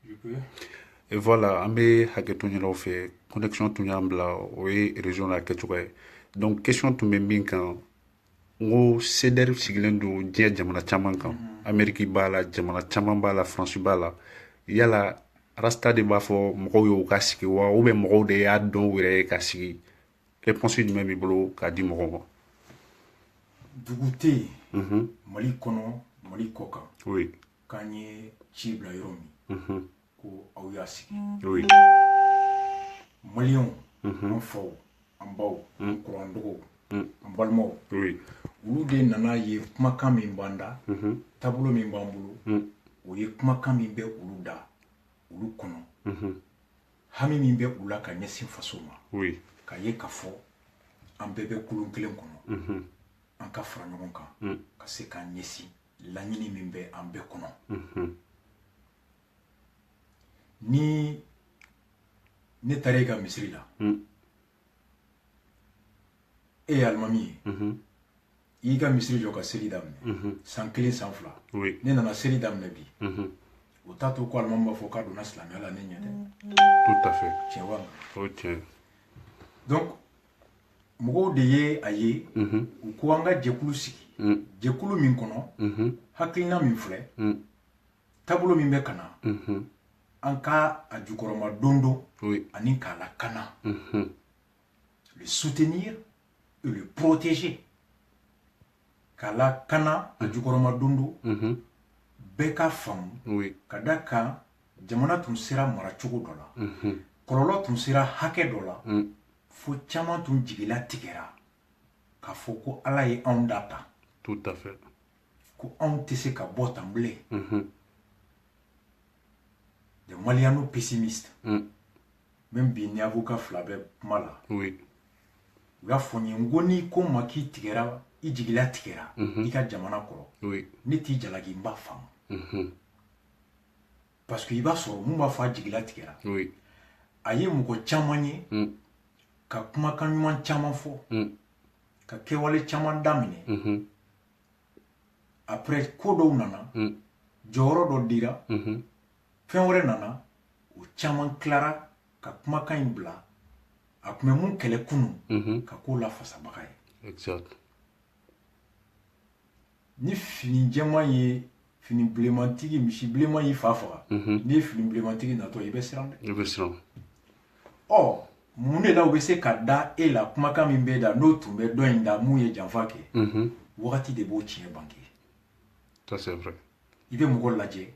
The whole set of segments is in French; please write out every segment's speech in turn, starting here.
Je peux. Et voilà, an bɛ hakɛ to ɲininw fɛ connexion tun y'an bila o ye région la kɛcogo ye donc question tun bɛ min kan n ko CDR sigilen don diɲɛ jamana caman kan Amérique b'a la jamana caman b'a la France b'a la yala rasta de b'a fɔ mɔgɔw y'u ka sigi wa ou bien mɔgɔw de y'a dɔn u yɛrɛ ye ka sigi réponse jumɛn b'i bolo k'a di mɔgɔw ma. Dugu tɛ yen Mali kɔnɔ Mali kɔ kan oui k'an ye ci bila yɔrɔ min ko aw y'a sigi oui Maliyɛnw an faw an baw an kɔrɔ an dɔgɔw an balimaw oui olu de nana ye kumakan min b'an da taabolo min b'an bolo o ye kumakan min bɛ olu da olu kɔnɔ hami min bɛ u la ka ɲɛsin faso ma oui k'a ye k'a fɔ an bɛɛ bɛ kulun kelen kɔnɔ an ka fara ɲɔgɔn kan ka se k'an ɲɛsin laɲini min bɛ an bɛɛ kɔnɔ ni ne taara e ka misiri la e ye alimami ye i y'i ka misiri jɔ ka seli daminɛ san kelen san fila oui ne nana seli daminɛ bi o t'a to ko alimami b'a fɔ k'a donna silamɛya la ne ɲɛ tɛ tout à fait tiɲɛ wa o tiɲɛ donc mɔgɔw de ye a ye u ko an ka jɛkulu sigi jɛkulu min kɔnɔ hakilina min filɛ taabolo min bɛ ka na an ka a jukɔrɔma don don oui ani k'a lakana le soutenir et le protéger k'a lakana a jukɔrɔma don don bɛɛ ka faamu oui ka da kan jamana tun sera maracogo dɔ la kɔlɔlɔ tun sera hakɛ dɔ la fo caman tun jigila tigɛra k'a fɔ ko ala ye anw da ta tout à fait ko anw tɛ se ka bɔ tan bilen des Malianos pessimistes même bi ni avocat fila bɛ kuma la oui u y'a fɔ n ye n ko n'i ko n ma k'i tigɛra i jigila tigɛra i ka jamana kɔrɔ oui ne t'i jalaki n b'a faamu parce que i b'a sɔrɔ mun b'a fɔ a jigila tigɛra oui a ye mɔgɔ caman ye ka kumakan ɲuman caman fɔ ka kɛwale caman daminɛ après ko dɔw nana jɔyɔrɔ dɔ dira fɛn wɛrɛ nana o caman tilara ka kumakan in bila a tun bɛ mun kɛlɛ kunun ka k'o la fasabaga ye exact ni fini jɛman ye fini bilemantigi misi bileman y'i fa faga n'i ye fini bilemantigi natɔ i bɛ siran dɛ i bɛ siran ɔ mun de la u bɛ se ka da e la kumakan min bɛ da n'o tun bɛ dɔ in da mun ye janfa kɛ wagati de b'o tiɲɛ bange ça c'est vrai i bɛ mɔgɔ lajɛ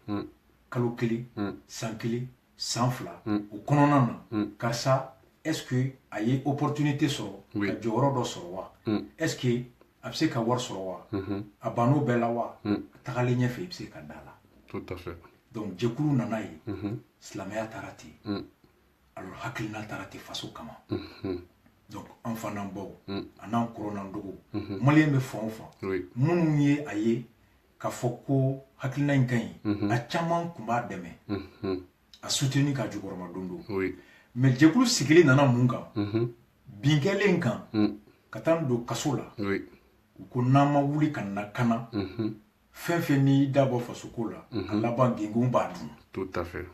kalo kelen san kelen san fila o kɔnɔna na karisa est-ce que a ye opportunité sɔrɔ ka jɔyɔrɔ dɔ sɔrɔ wa est-ce que a bɛ se ka wari sɔrɔ wa a bann'o bɛɛ la wa a tagalen ɲɛfɛ i bɛ se ka da la tout à fait donc jɛkulu nana ye silamɛya taara ten alors hakilina taara ten faso kama donc an fa n'an baw a n'an kɔrɔ n'an dɔgɔw maliyɛn bɛ fan o fan oui minnu ye a ye k'a fɔ ko hakilina in ka ɲi a caman tun b'a dɛmɛ a soutenir ka jukɔrɔma don don oui mais jɛkulu sigilen nana mun kan binkɛlen kan ka taa n don kaso la oui u ko n'an ma wuli ka na kana fɛn fɛn n'i da bɔ fasoko la a laban gengun b'a dun tout à fait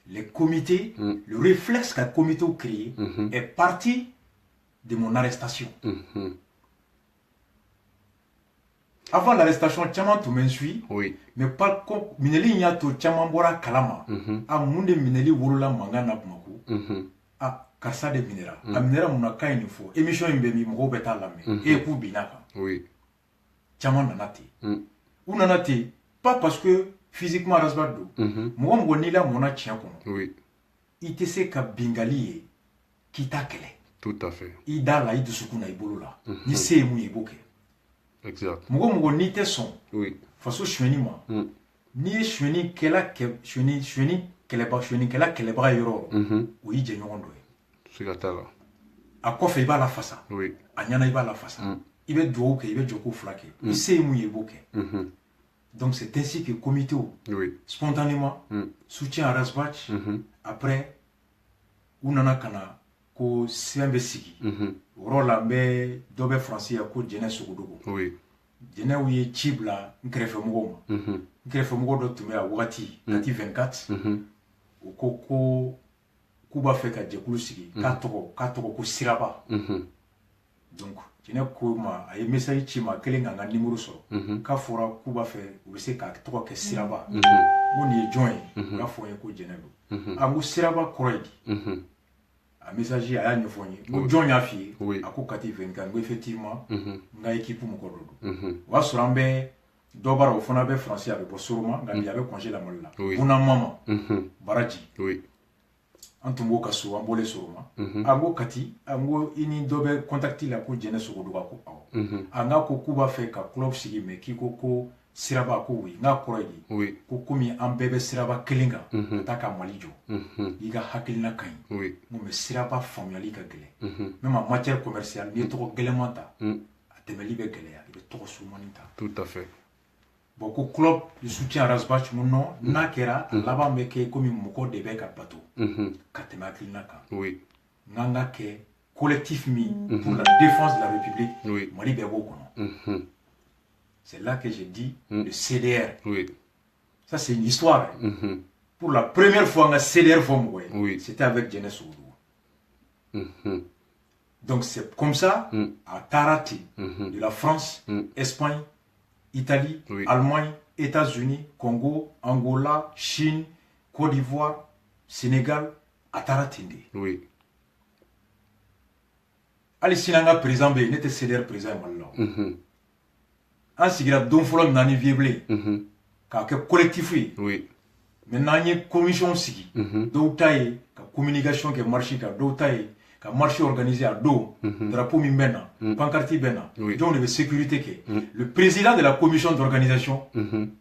les comités le réflexe qu'a comité créé est parti de mon arrestation avant l'arrestation caman tun bɛ n suit oui mais par contre minɛli in y'a to caman bɔra kalama a mun de minɛli wolola mankan na Bamako a karisa de minɛra a minɛra mun na k'a ye nin fɔ émission in bɛ min mɔgɔw bɛ taa lamɛn e k'u binna kan oui caman nana ten u nana ten pas parce que physiquement rasba don mɔgɔ mɔgɔ n'i la mɔna tiɲɛ kɔnɔ oui i tɛ se ka bingali ye k'i t'a kɛlɛ tout à fait i da la i dusukun na i bolo la ni se ye mun ye i b'o kɛ exact mɔgɔ mɔgɔ n'i tɛ sɔn oui faso suyɛni ma n'i ye suyɛni kɛlɛbaga kɛlɛbaga yɔrɔ o y'i jɛɲɔgɔn dɔ ye siga t'a la a kɔfɛ i b'a lafasa oui a ɲɛna i b'a lafasa i bɛ dugawu kɛ i bɛ jɔko fila kɛ i se ye mun ye i b'o kɛ donc c'est ainsi que comité oui spontanément soutien à Rasbach après u nana ka na ko sɛbɛn bɛ sigi o yɔrɔ la n bɛ dɔ bɛ faransi ya ko jɛnɛ sogodogo oui jɛnɛw ye ci bila n kɛrɛfɛmɔgɔw ma n kɛrɛfɛmɔgɔ dɔ tun bɛ a wagati kati 24 o ko k'u b'a fɛ ka jɛkulu sigi k'a tɔgɔ ko Siraba. Donc jinɛ ko ma a ye message ci ma kelen ka n ka numéro sɔrɔ k'a fɔra k'u b'a fɛ u bɛ se k'a tɔgɔ kɛ Siraba. n ko nin ye jɔn ye u y'a fɔ n ye ko jɛnɛ don. n ko Siraba kɔrɔ ye di. a message a y'a ɲɛfɔ n ye n ko jɔn y'a f'i ye a ko Kati 24 n ko effectivement n ka équipe mɔgɔ dɔ don. o y'a sɔrɔ an bɛ dɔ b'ara o fana bɛ Faransi a bɛ bɔ Soroma nka bi a bɛ congé la Mali la. Buna Mama Baraji. an tun b'o ka so an bɔlen Soroma. n ko Kati n ko i ni dɔ bɛ contact la ko Jɛnɛ Sogodoga ko awɔ. n k'a ko k'u b'a fɛ ka club sigi mais k'i ko Siraba ko oui n k'a kɔrɔ ye di ko komi an bɛɛ bɛ Siraba kelen kan ka taa ka Mali jɔ i ka hakilina ka ɲi n ko mais Siraba faamuyali ka gɛlɛn même en matière commerciale n'i ye tɔgɔ gɛlɛnman ta a tɛmɛli bɛ gɛlɛya i bɛ tɔgɔ surumani ta. Tout à fait. Bon ko club de soutien à Rasbach mun non n'a kɛra a laban bɛ kɛ komi mɔgɔ de bɛ ka bato ka tɛmɛ hakilina kan n k'an ka kɛ collectif min pour la défense de la République Mali bɛɛ b'o kɔnɔ. C'est là que j'ai dit le CDR. Ça c'est une histoire. Pour la première fois on a CDR c'était avec Jɛnɛ Sogodoga. Donc c'est comme ça à Tarati de la France, Espagne, Italie, Allemagne, États-Unis, Congo, Angola, Chine, Côte d'Ivoire, Sénégal, à Taratinde. Ali sinanga président be n'était CDR président Mali. An sigira don fɔlɔ nani vieux k'a kɛ collectif ye. Maintenant an ye commission sigi. Dɔw ta ye ka communication kɛ marché kan, dɔw ta ye ka marché organisé a don. Drapeau min bɛ na, pancarte bɛ na, jɔnw de bɛ sécurité kɛ. Le président de la commission d'organisation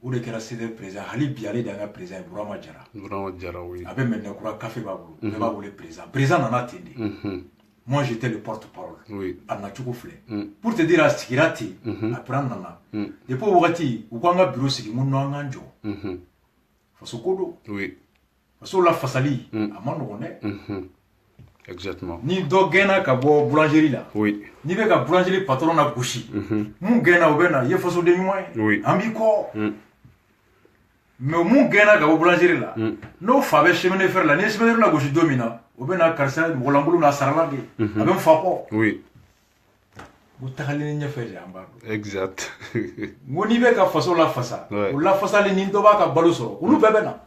o de kɛra CDR président hali bi ale de y'an ka président ye Burama Jara. A bɛ maintenant kura café b'a bolo, bɛɛ b'a wele président. Président nana ten de. Moi j'étais le porte-parole. A nacogo filɛ. Pour te dire a sigira ten, après an nana. Depuis o wagati u ko an ka bureau sigi mun n'an k'an jɔ. Faso ko don. Faso la fasali a ma nɔgɔn dɛ. Exactement. Ni dɔ gɛnna ka bɔ boulangerie la. N'i bɛ ka boulangerie patron na gosi. Mun gɛnna o bɛ na i ye fasoden ɲuman ye. An b'i kɔ. Mais mun gɛnna ka bɔ boulangerie la. N'o fa bɛ cheminée fer la, n'i ye cheminée fer la gosi don min na, o bɛ na karisa mɔgɔlankolon na sarala de. A bɛ n fa kɔ. O tagalen ɲɛfɛ de an b'a dɔn. Exact. n ko n'i bɛ ka faso lafasa o lafasali ni dɔ b'a ka balo sɔrɔ olu bɛɛ bɛ na.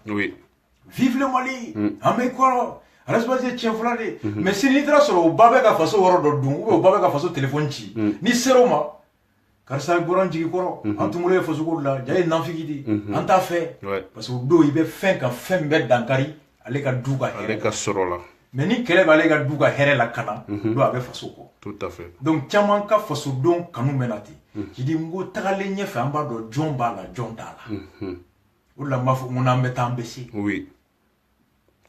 Vive le Mali. an bɛ kɔrɔ responsabilité tiɲɛ fɔlɔ de. mais si n'i taara sɔrɔ o ba bɛ ka faso yɔrɔ dɔ dun ou bien o ba bɛ ka faso téléphone ci n'i sera o ma karisa bɔra n jigi kɔrɔ an tun bolo ye faso ko la ja ye nanfigi de an t'a fɛ parce que o don i bɛ fɛn kan fɛn bɛɛ dankari ale ka du ka hɛrɛ. Ale ka sɔrɔ la. mais ni kɛlɛ b'ale ka du ka hɛrɛ la kana don a bɛ faso kɔ. Tout à fait. Donc caman ka fasodenw kanu bɛ na ten. je dis n ko tagalen ɲɛfɛ an b'a dɔn jɔn b'a la jɔn t'a la. o de la n b'a fɔ n ko n'an bɛ taa an bɛ se.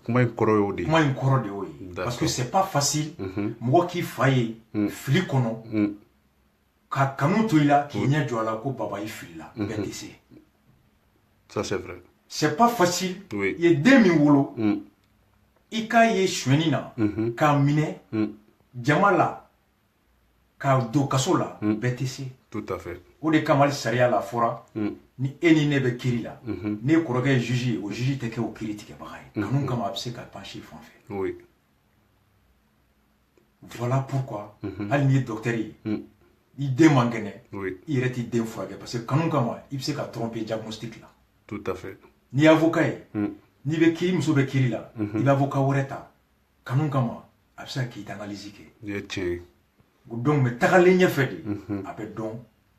kuma in kɔrɔ y'o de ye. kuma in kɔrɔ de y'o ye. parce que c'est pas facile. mɔgɔ k'i fa ye fili kɔnɔ ka kanu to i la k'i ɲɛ jɔ a la ko baba i filila bɛɛ tɛ se. Ça c'est vrai. C'est pas facile. i ye den min wolo i k'a ye suɲɛni na k'a minɛ jama la k'a don kaso la bɛɛ tɛ se. Tout à fait. o de kama hali sariya la fɔra ni e ni ne bɛ kiiri la ne kɔrɔkɛ ye juge ye o juge tɛ kɛ o kiiri tigɛbaga ye kanu kama a bɛ se ka pencher fan fɛ. Voilà pourquoi hali n'i ye docteur ye i den man kɛnɛ i yɛrɛ t'i den furakɛ parce que kanu kama i bɛ se ka tromper diagnostic la. Tout à fait. n'i ye avocat ye n'i bɛ kiiri muso bɛ kiiri la i bɛ avocat wɛrɛ ta kanu kama a bɛ se ka k'i analyse kɛ. Nin ye tiɲɛ ye. donc mais tagalen ɲɛfɛ de a bɛ dɔn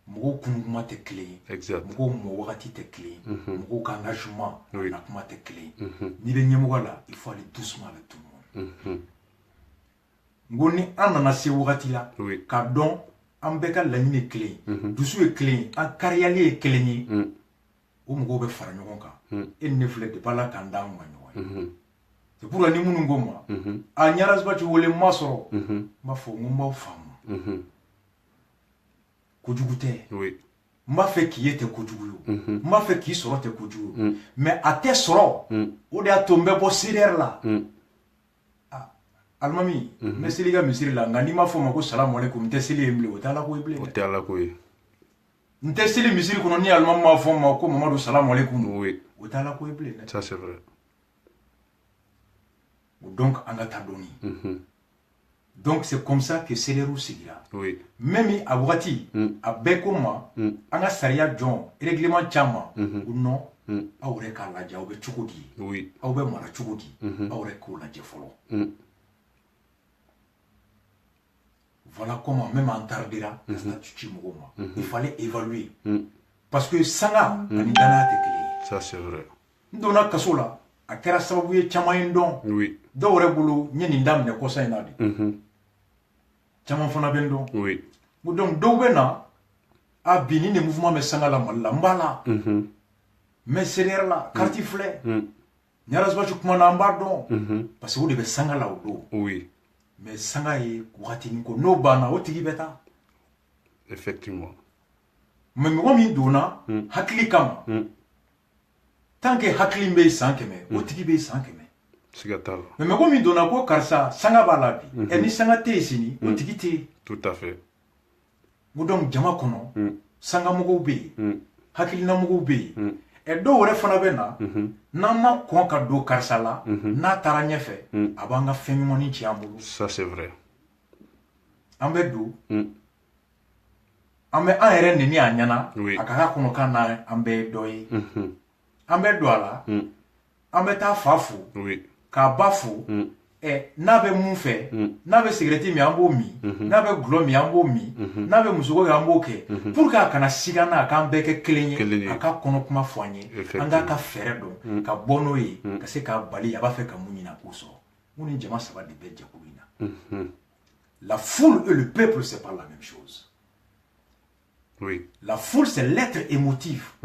mɔgɔw kunukuma tɛ kelen ye. Exact. mɔgɔw mɔ wagati tɛ kelen ye mɔgɔw ka engagement na kuma tɛ kelen ye n'i bɛ ɲɛmɔgɔ la il faut aller doucement avec tout le monde. n ko ni an nana se wagati la k'a dɔn an bɛɛ ka laɲini ye kelen ye dusu ye kelen ye an kariyali ye kelen ye o mɔgɔw bɛ fara ɲɔgɔn kan e ni ne filɛ depuis Ala k'an d'an ma ɲɔgɔn ye. c'est pour la ni minnu ko ma a Ɲarasibati wele n ma sɔrɔ n b'a fɔ n ko n b'aw faamu kojugu tɛ n b'a fɛ k'i ye tɛ kojugu ye n b'a fɛ k'i sɔrɔ tɛ kojugu ye mais a tɛ sɔrɔ o de y'a to n bɛ bɔ CDR la. alimami n bɛ seli i ka misiri la nka n'i m'a fɔ o ma ko salamu aleykum n tɛ seli yen bilen o tɛ Ala ko ye bilen. O tɛ Ala ko ye. n tɛ seli misiri kɔnɔ ni alimami m'a fɔ n ma ko Mamadu salamu aleykum o tɛ Ala ko ye bilen dɛ. Ça c'est vrai. donc an ka taa dɔɔni donc c'est comme ça que CEDEAO sigira même a wagati a bɛɛ ko ma an ka sariya jɔn règlement caman o non aw yɛrɛ k'a lajɛ aw bɛ cogo di aw bɛ mara cogo di aw yɛrɛ k'o lajɛ fɔlɔ voilà comment même en tardera ka statut ci mɔgɔw ma il fallait évaluer parce que sanga ani danaya tɛ kelen ye ça c'est vrai n donna kaso la a kɛra sababu ye caman ye n dɔn dɔw yɛrɛ bolo n ye nin daminɛ kɔsa in na de caman fana bɛ n dɔn donc dɔw bɛ na a bi ni nin mouvement bɛ sanga la Mali la n b'a la mais CEDEAO la carte filɛ ni Arazbachi kuma na an b'a dɔn parce que o de bɛ sanga la o don mais sanga ye wagatinin ko n'o banna o tigi bɛ taa effectivement mais mɔgɔ min donna hakili kama tant que hakili bɛ san 100 o tigi bɛ san 100 siga t'a la mais mɔgɔ min donna ko karisa sanga b'a la bi ni sanga tɛ yen sini o tigi tɛ yen tout à fait donc jama kɔnɔ sanga mɔgɔw bɛ yen hakilina mɔgɔw bɛ yen dɔw wɛrɛ fana bɛ na n'an ma kɔn ka don karisa la n'a taara ɲɛfɛ a b'an ka fɛn ɲumannin ci an bolo ça c'est vrai an bɛ don an bɛ an yɛrɛ neni a ɲɛna a ka k'a kɔnɔ k'an n'an bɛɛ ye dɔ ye an bɛ don a la an bɛ taa fa fo k'a ba fo n'a bɛ mun fɛ n'a bɛ sigarɛti min an b'o min n'a bɛ gulɔ min an b'o min n'a bɛ musoko kɛ an b'o kɛ pour que a kana siga n'a k'an bɛɛ kɛ kelen ye a ka kɔnɔ kuma fɔ an ye an k'a ka fɛɛrɛ dɔn ka bɔ n'o ye ka se k'a bali a b'a fɛ ka mun ɲini a k'o sɔrɔ mun ni jama saba de bɛ jɛkulu in na la foule et le peuple c'est pas la même chose la foule c'est l'être émotif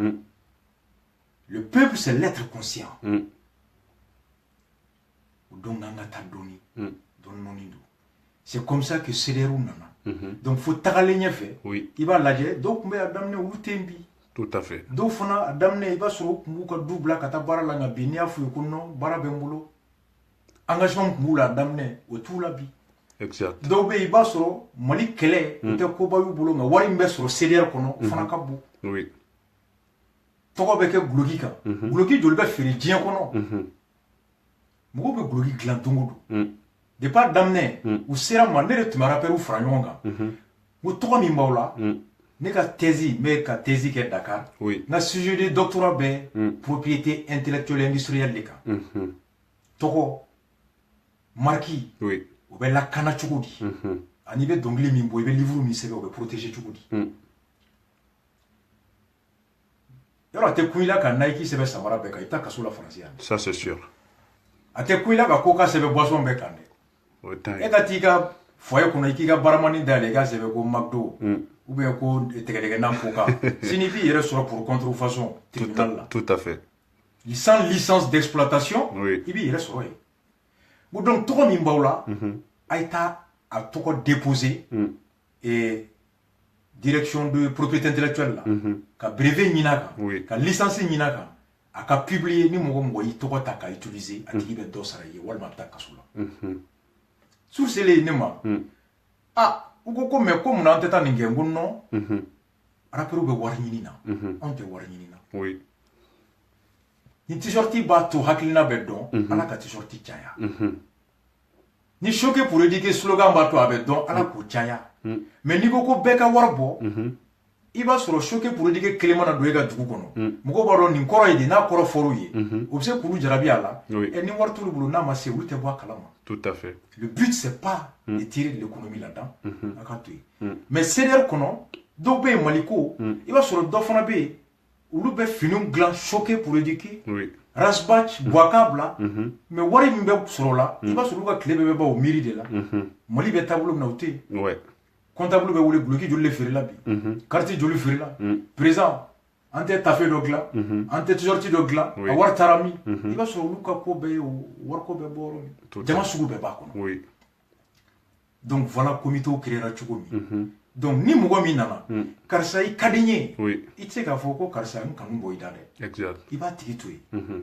le peuple c'est l'être conscient donc an ka taa dɔɔni dɔɔni don c'est comme ça que CEDEAO nana donc fo tagalen ɲɛfɛ i b'a lajɛ dɔw tun bɛ a daminɛ olu tɛ yen bi tout à fait dɔw fana a daminɛ i b'a sɔrɔ u tun b'u ka du bila ka taa baara la nka bi n'i y'a f'u ye ko non baara bɛ n bolo engagement tun b'u la a daminɛ o t'u la bi exact dɔw bɛ yen i b'a sɔrɔ Mali kɛlɛ o tɛ koba y'u bolo nka wari min bɛ sɔrɔ CEDEAO kɔnɔ o fana ka bon tɔgɔ bɛ kɛ guloki kan guloki joli bɛ feere diɲɛ kɔnɔ mɔgɔw bɛ guloki dilan don o don depuis a daminɛ u sera ma ne de tun bɛ rappeur fara ɲɔgɔn kan ko tɔgɔ min b'aw la ne ka thèse n bɛ ka thèse kɛ Dakar n ka sujet de doctorat bɛ propriété intellectuelle industrielle de kan tɔgɔ marque o bɛ lakana cogo di ani bɛ dɔnkili min bɔ i bɛ livre min sɛbɛn o bɛ protéger cogo di yɔrɔ a tɛ kun i la ka Nike sɛbɛn samara bɛɛ kan i bɛ taa kaso la Faransi yan ça c'est sûr a tɛ kun i la ka Coca sɛbɛn boisson bɛɛ kan dɛ e ka t'i ka foyer kɔnɔ i k'i ka baramani dayɛlɛ i ka sɛbɛn ko McDo ou bien ko tɛgɛdɛgɛnan Coca sini i b'i yɛrɛ sɔrɔ pour contrefaçon tribunal la tout à fait sans licence d'exploitation i b'i yɛrɛ sɔrɔ yen bon donc tɔgɔ min b'aw la a ye taa a tɔgɔ déposer direction de propriété intellectuelle la ka brevet ɲini a kan ka licence ɲini a kan a ka publier ni mɔgɔ mɔgɔ y'i tɔgɔ ta ka utiliser a tigi bɛ dɔ sara i ye walima a bɛ taa kaso la sur selen ne ma u ko mais ko munna an tɛ taa nin kɛ n ko non rappeur bɛ wari ɲini na anw tɛ wari ɲini na ni t-shirt b'a to hakilina bɛ dɔn ala ka t-shirt caya ni choqué pour éduquer slogan b'a to a bɛ dɔn ala k'o caya mais n'i ko bɛɛ ka wari bɔ i b'a sɔrɔ choqué pour éduquer kelen mana don e ka dugu kɔnɔ mɔgɔw b'a dɔn nin kɔrɔ ye de n'a kɔrɔ fɔr'u ye o bɛ se k'olu jarabi a la ni wari t'olu bolo n'a ma se olu tɛ bɔ a kalama tout à fait le but c'est pas de tirer de l'économie là-dedans a ka to yen mais CEDEAO kɔnɔ dɔw bɛ yen Mali ko i b'a sɔrɔ dɔ fana bɛ yen olu bɛ finiw dilan choqué pour éduquer Arazbachi Bouaka bila mais wari min bɛ sɔrɔ la i b'a sɔrɔ olu ka tile bɛɛ bɛ ban o miiri de la Mali bɛ taabolo min na o tɛ yen comptable bɛ wele guloki joli de feerela bi carte joli feerela président an tɛ tafe dɔ dilan an tɛ t-shirt dɔ dilan a wari taara min i b'a sɔrɔ olu ka ko bɛɛ ye o wariko bɛɛ bɔ yɔrɔ min jama sugu bɛɛ b'a kɔnɔ donc voilà comité créera cogo min donc ni mɔgɔ min nana karisa i ka di n ye i tɛ se k'a fɔ ko karisa n kanu bɔ i da dɛ i b'a tigi to yen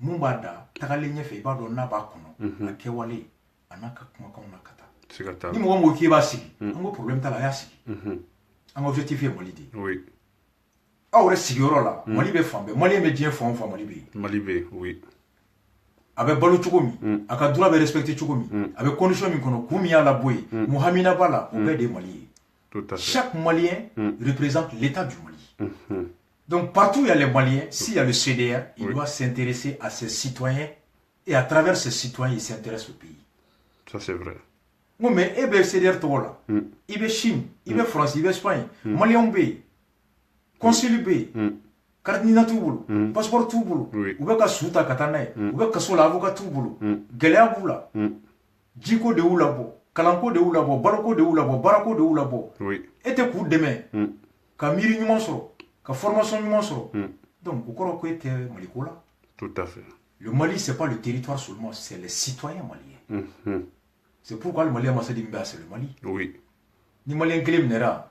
mun b'a da tagalen ɲɛfɛ i b'a dɔn n'a b'a kɔnɔ a kɛwale a n'a ka kumakanw na ka taa ni mɔgɔ mɔgɔ k'i b'a sigi an ko problème t'a la a y'a sigi an ka objectif ye Mali de ye aw yɛrɛ sigiyɔrɔ la Mali bɛ fan bɛɛ Maliyɛn bɛ diɲɛ fan o fan Mali bɛ yen avec balo chokomi aka droit be respecter chokomi avec condition mi kono kumi ya la boy Mohamina Bala on des Maliens. Chaque Malien représente l'état du Mali. Donc partout où il y a les Maliens, s'il y a le CDR, il doit s'intéresser à ses citoyens et à travers ses citoyens, il s'intéresse au pays. Ça c'est vrai. Non mais il y a le CDR tout là. Il y a Chine, il y a France, il y a Espagne, Malien B, consul B, cardinal tout boulot, passeport tout boulot, ou bien ka souta katana, ou bien ka sola avocat tout boulot, gelea boula, jiko de oulabo, kalanko de oulabo, barako de oulabo, barako de oulabo. Et te coup demain, ka miri nyuman soro, ka formation nyuman soro. Donc, au corps que tu Malikola. Tout à fait. Le Mali, ce n'est pas le territoire seulement, c'est les citoyens maliens. C'est pourquoi le Mali a massé d'Imba, c'est le Mali. Oui. Ni Malien qui nera,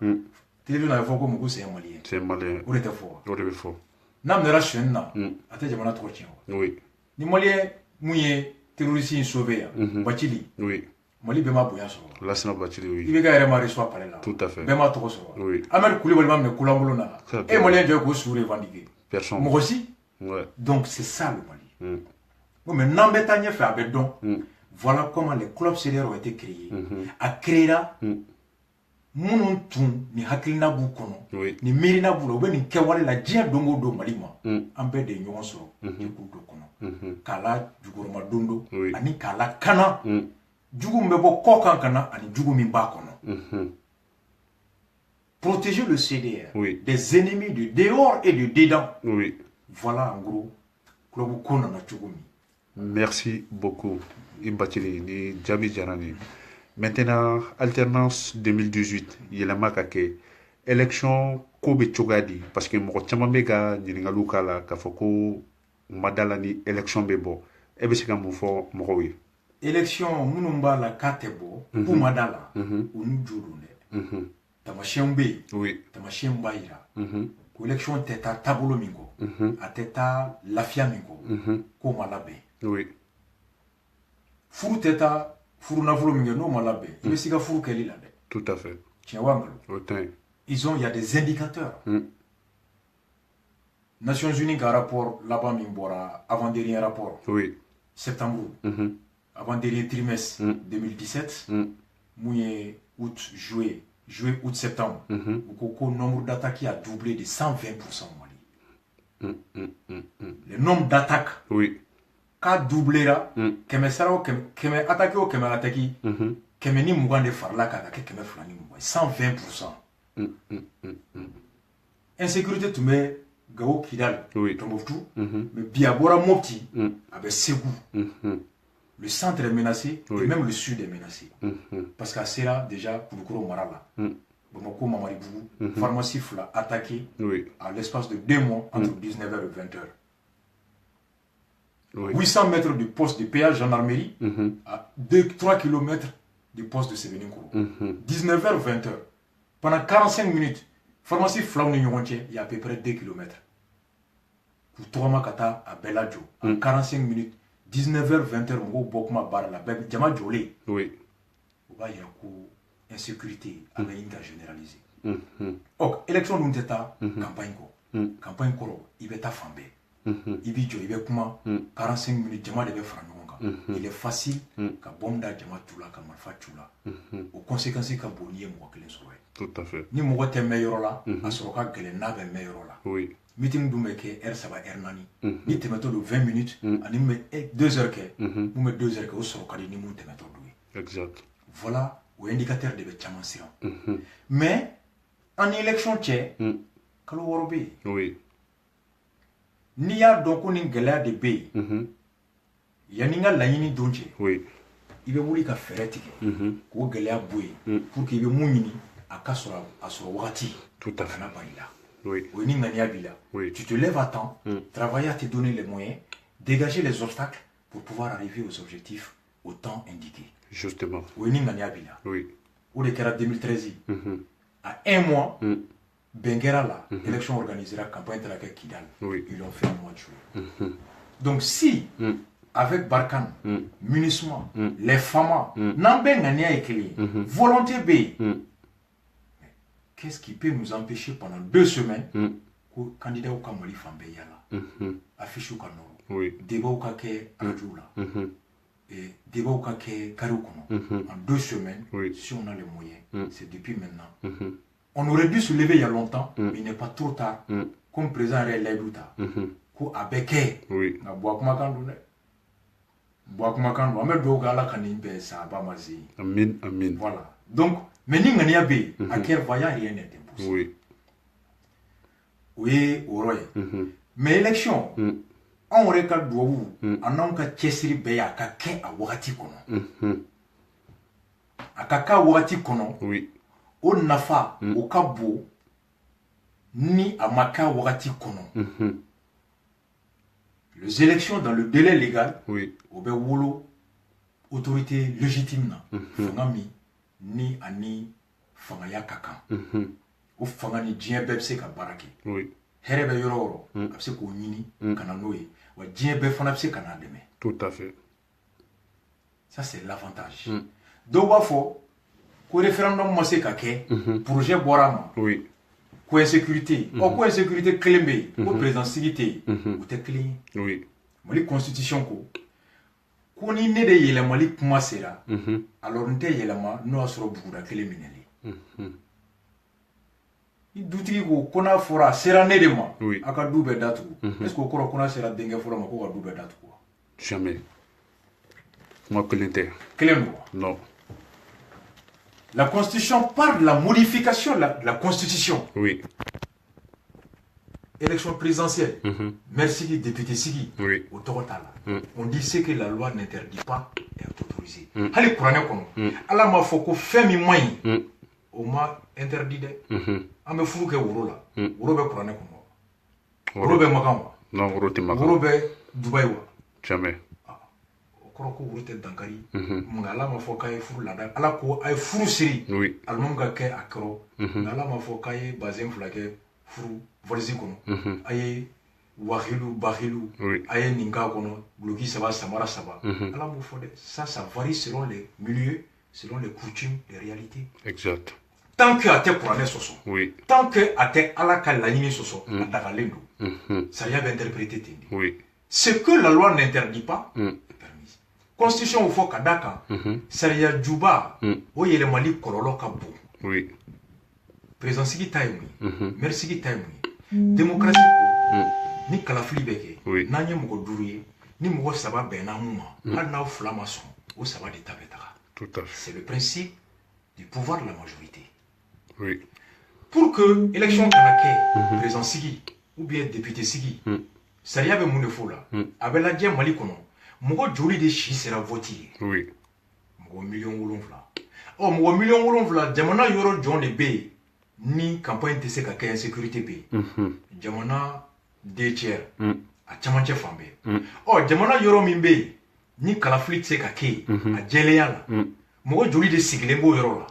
télévision a fait comme c'est un Malien. C'est un Malien. Où était fort. Où était fort. Nam nera chenna, à tes jamana trop tien. Oui. Ni Malien, mouillé, terroriste sauvé, Bachili. Oui. Mali bema boya so. Là c'est notre Bachili, oui. Il veut gagner ma reçoit par là. Tout à fait. Bema trop so. Oui. Amel Koulibaly me Koulambolona. Et Malien de go sur revendiquer. Personne. Moi aussi. Ouais. Donc c'est ça le Mali. Mais n'embêtez fait avec donc. Voilà comment les clubs CDR ont été créés. À créer là, mon tour, ni hakilina bou kono, ni mirina bou, ou bien ni kewale la djien dongo do malima, ambe de nyon soro, du do kono. Kala jugoroma dondo, ani kala kana, jugu mbebo kokan kana, ani jugu mimba kono. Protéger le CDR des ennemis de dehors et de dedans. Voilà en gros, club kono na jugumi. Merci beaucoup, Imbachili, ni Djabi Djarani. Maintenant, alternance 2018, il y a la makake. Élection, Kobe Chogadi, parce que mon chamamega, Ningaluka, la Kafoko, Madala ni élection bebo. Et bien, c'est comme faut mourir. Élection, Munumba la Katebo, ou Madala, ou Nujurune. Tamashien B, Tamashien Baira. Élection teta tabolo mingo, a teta lafia mingo, ko malabe. Oui. Furu teta, furu navolo mingo, no malabe. Il y a furu keli lade. Tout à fait. Tiens, wangalo. Il y a des indicateurs. Nations Unies a un rapport là-bas, avant-dernier rapport. Oui. Septembre. Avant-dernier trimestre 2017. Mouillé août, juillet, août, septembre. Le nombre d'attaques a doublé de 120% au Mali. Le nombre d'attaques a doublé là. Keme sarao, keme attaqué ou keme attaqué. Keme ni mougan de farla kaka keme flani mougan. 120%. Insécurité tu mets Gao Kidal, Tomboutou, mais Biabora Mopti, avec Ségou. Le centre est menacé et même le sud est menacé. Parce qu'à Sera, déjà, Kouloukoro Marala, Bamako Mamaribougou, pharmacie Fla attaqué à l'espace de 2 mois entre 19h et 20h. 800 mètres du poste de péage gendarmerie à 3 km du poste de Sévéninkouro. 19h, 20h. Pendant 45 minutes, pharmacie Flaou il y a à peu près 2 km. Pour Tourama Kata à Beladjo, en 45 minutes, 19h, 20h, Mou Bokma Bar, la Beb, Djama Djolé. Oui. Il y a une insécurité à la généralisée. Donc, élection d'un État, campagne ko. Campagne ko, il va être fambé. Il va être 45 minutes, Djama de Franonga. Il est facile que Bomda Djama Tula, que Malfa Tula. Aux conséquences, que Bonier Mouakelen soit. Tout à fait. Ni mɔgɔ tɛ mɛn yɔrɔ la a sɔrɔ ka gɛlɛn n'a bɛ mɛn yɔrɔ la. Oui. Meeting dun bɛ kɛ heure 3 heure 4 ni tɛmɛtɔ don 20 minutes ani mun bɛ 2 heures kɛ mun bɛ 2 heures kɛ o sɔrɔ ka di ni mun tɛmɛtɔ don ye. Exact. Voilà o indicateur de bɛ caman siran. Mais en élection cɛ kalo 6 bɛ yen. Oui. N'i y'a dɔn ko nin gɛlɛya de bɛ yen yanni n ka laɲini don cɛ. Oui. I bɛ wuli ka fɛɛrɛ tigɛ k'o gɛlɛya bɔ yen pour que i bɛ mun ɲini a ka sɔrɔ a sɔrɔ wagati. Tout à fait. Oui. Oui. Tu te lèves à temps, travailler à te donner les moyens, dégager les obstacles pour pouvoir arriver aux objectifs au temps indiqué. Justement. Oui. Au décret 2013, à 1 mois, Benguera là, l'élection organisera campagne de la Kidal. Ils l'ont fait en mois de juillet. Donc si, avec Barkhane, Munissement, les FAMA, Namben Nania et volonté B, qu'est-ce qui peut nous empêcher pendant 2 semaines que le candidat au Kamali Fambeyala affiche au Kanoro? débat ka kɛ radio la débat ka kɛ carré kɔnɔ en 2 semaines si on a les moyens c'est depuis maintenant on aurait dû se lever il y a longtemps mais il n'est pas trop tard comme président yɛrɛ layidu ta ko a bɛ kɛ nka bɔ kumakan don dɛ bɔ kumakan don an bɛ dugawu kɛ ala ka nin bɛɛ saba ma se amin amin voilà donc mais ni ŋaniya bɛ yen a kɛra vaillant rien n'est impossible o ye o yɔrɔ ye mais élection anw yɛrɛ ka duwawu a n'anw ka cɛsiri bɛɛ ye a ka kɛ a wagati kɔnɔ a ka kɛ a wagati kɔnɔ o nafa o ka bon ni a ma kɛ a wagati kɔnɔ les élections dans le délai légal o bɛ wolo autorité légitime na fanga min ni ani fangaya ka kan o fanga ni diɲɛ bɛɛ bɛ se ka baara kɛ hɛrɛ bɛ yɔrɔ o yɔrɔ a bɛ se k'o ɲini ka na n'o ye wa diɲɛ bɛɛ fana bɛ se ka n'a dɛmɛ. Tout à fait. Ça c'est l'avantage. dɔw b'a fɔ ko référendum ma se ka kɛ projet bɔra a ma ko insécurité ko insécurité kelen bɛ yen ko président sigi tɛ yen o tɛ kelen ye Mali constitution ko ni ne de yɛlɛmali kuma sera alors n tɛ yɛlɛma n'o y'a sɔrɔ buguda kelen minɛlen ni dutigi ko n'a fɔra a sera ne de ma a ka du bɛɛ datugu est-ce que o kɔrɔ ko n'a sera denkɛ fɔlɔ ma ko ka du bɛɛ datugu wa jamais kuma kelen tɛ kelen don wa non la constitution parle de la modification de la constitution élection présidentielle maire sigi député sigi o tɔgɔ t'a la on dit ce que la loi n'interdit pas est autorisé hali kuranɛ kɔnɔ ala m'a fɔ ko fɛn min man ɲi o ma interdit dɛ an bɛ furu kɛ woro la woro bɛ kuranɛ kɔnɔ woro bɛ makan wa non woro tɛ makan woro bɛ Dubaï wa jamais o kɔrɔ ko woro tɛ dankari nka ala m'a fɔ k'a ye furu laada ala ko a ye furu siri alimamu ka kɛ a kɔrɔ nka ala m'a fɔ k'a ye bazɛn 2 kɛ furu valise kɔnɔ a ye wahilu bahilu a ye nin k'a kɔnɔ guloki 3 samara 3 ala m'o fɔ dɛ ça varie selon les milieux selon les coutumes les réalités exact tant que a tɛ kuranɛ sɔsɔ tant que a tɛ ala ka laɲini sɔsɔ a dagalen don sariya bɛ interpréter ten de ce que la loi n'interdit pas est permis constitution fɔ ka da kan sariya juba o yɛlɛmali kɔlɔlɔ ka bon président sigi ta ye mun ye maire sigi ta ye mun ye démocratie ko ni kalafili bɛ kɛ n'an ye mɔgɔ 5 ye ni mɔgɔ 3 bɛnna mun ma hali n'aw 2 ma sɔn o 3 de ta bɛ taga c'est le principe du pouvoir de la majorité pour que élection kana kɛ président sigi ou bien député sigi sariya bɛ mun de fɔ la a bɛ lajɛ Mali kɔnɔ mɔgɔ joli de si sera vote ye mɔgɔ 7 mɔgɔ 7 jamana yɔrɔ jɔn de bɛ yen ni campagne tɛ se ka kɛ insécurité bɛ yen jamana 2 tiers a camancɛ fan bɛɛ jamana yɔrɔ min bɛ yen ni kalafili tɛ se ka kɛ yen a jɛlenya la mɔgɔ joli de sigilen b'o yɔrɔ la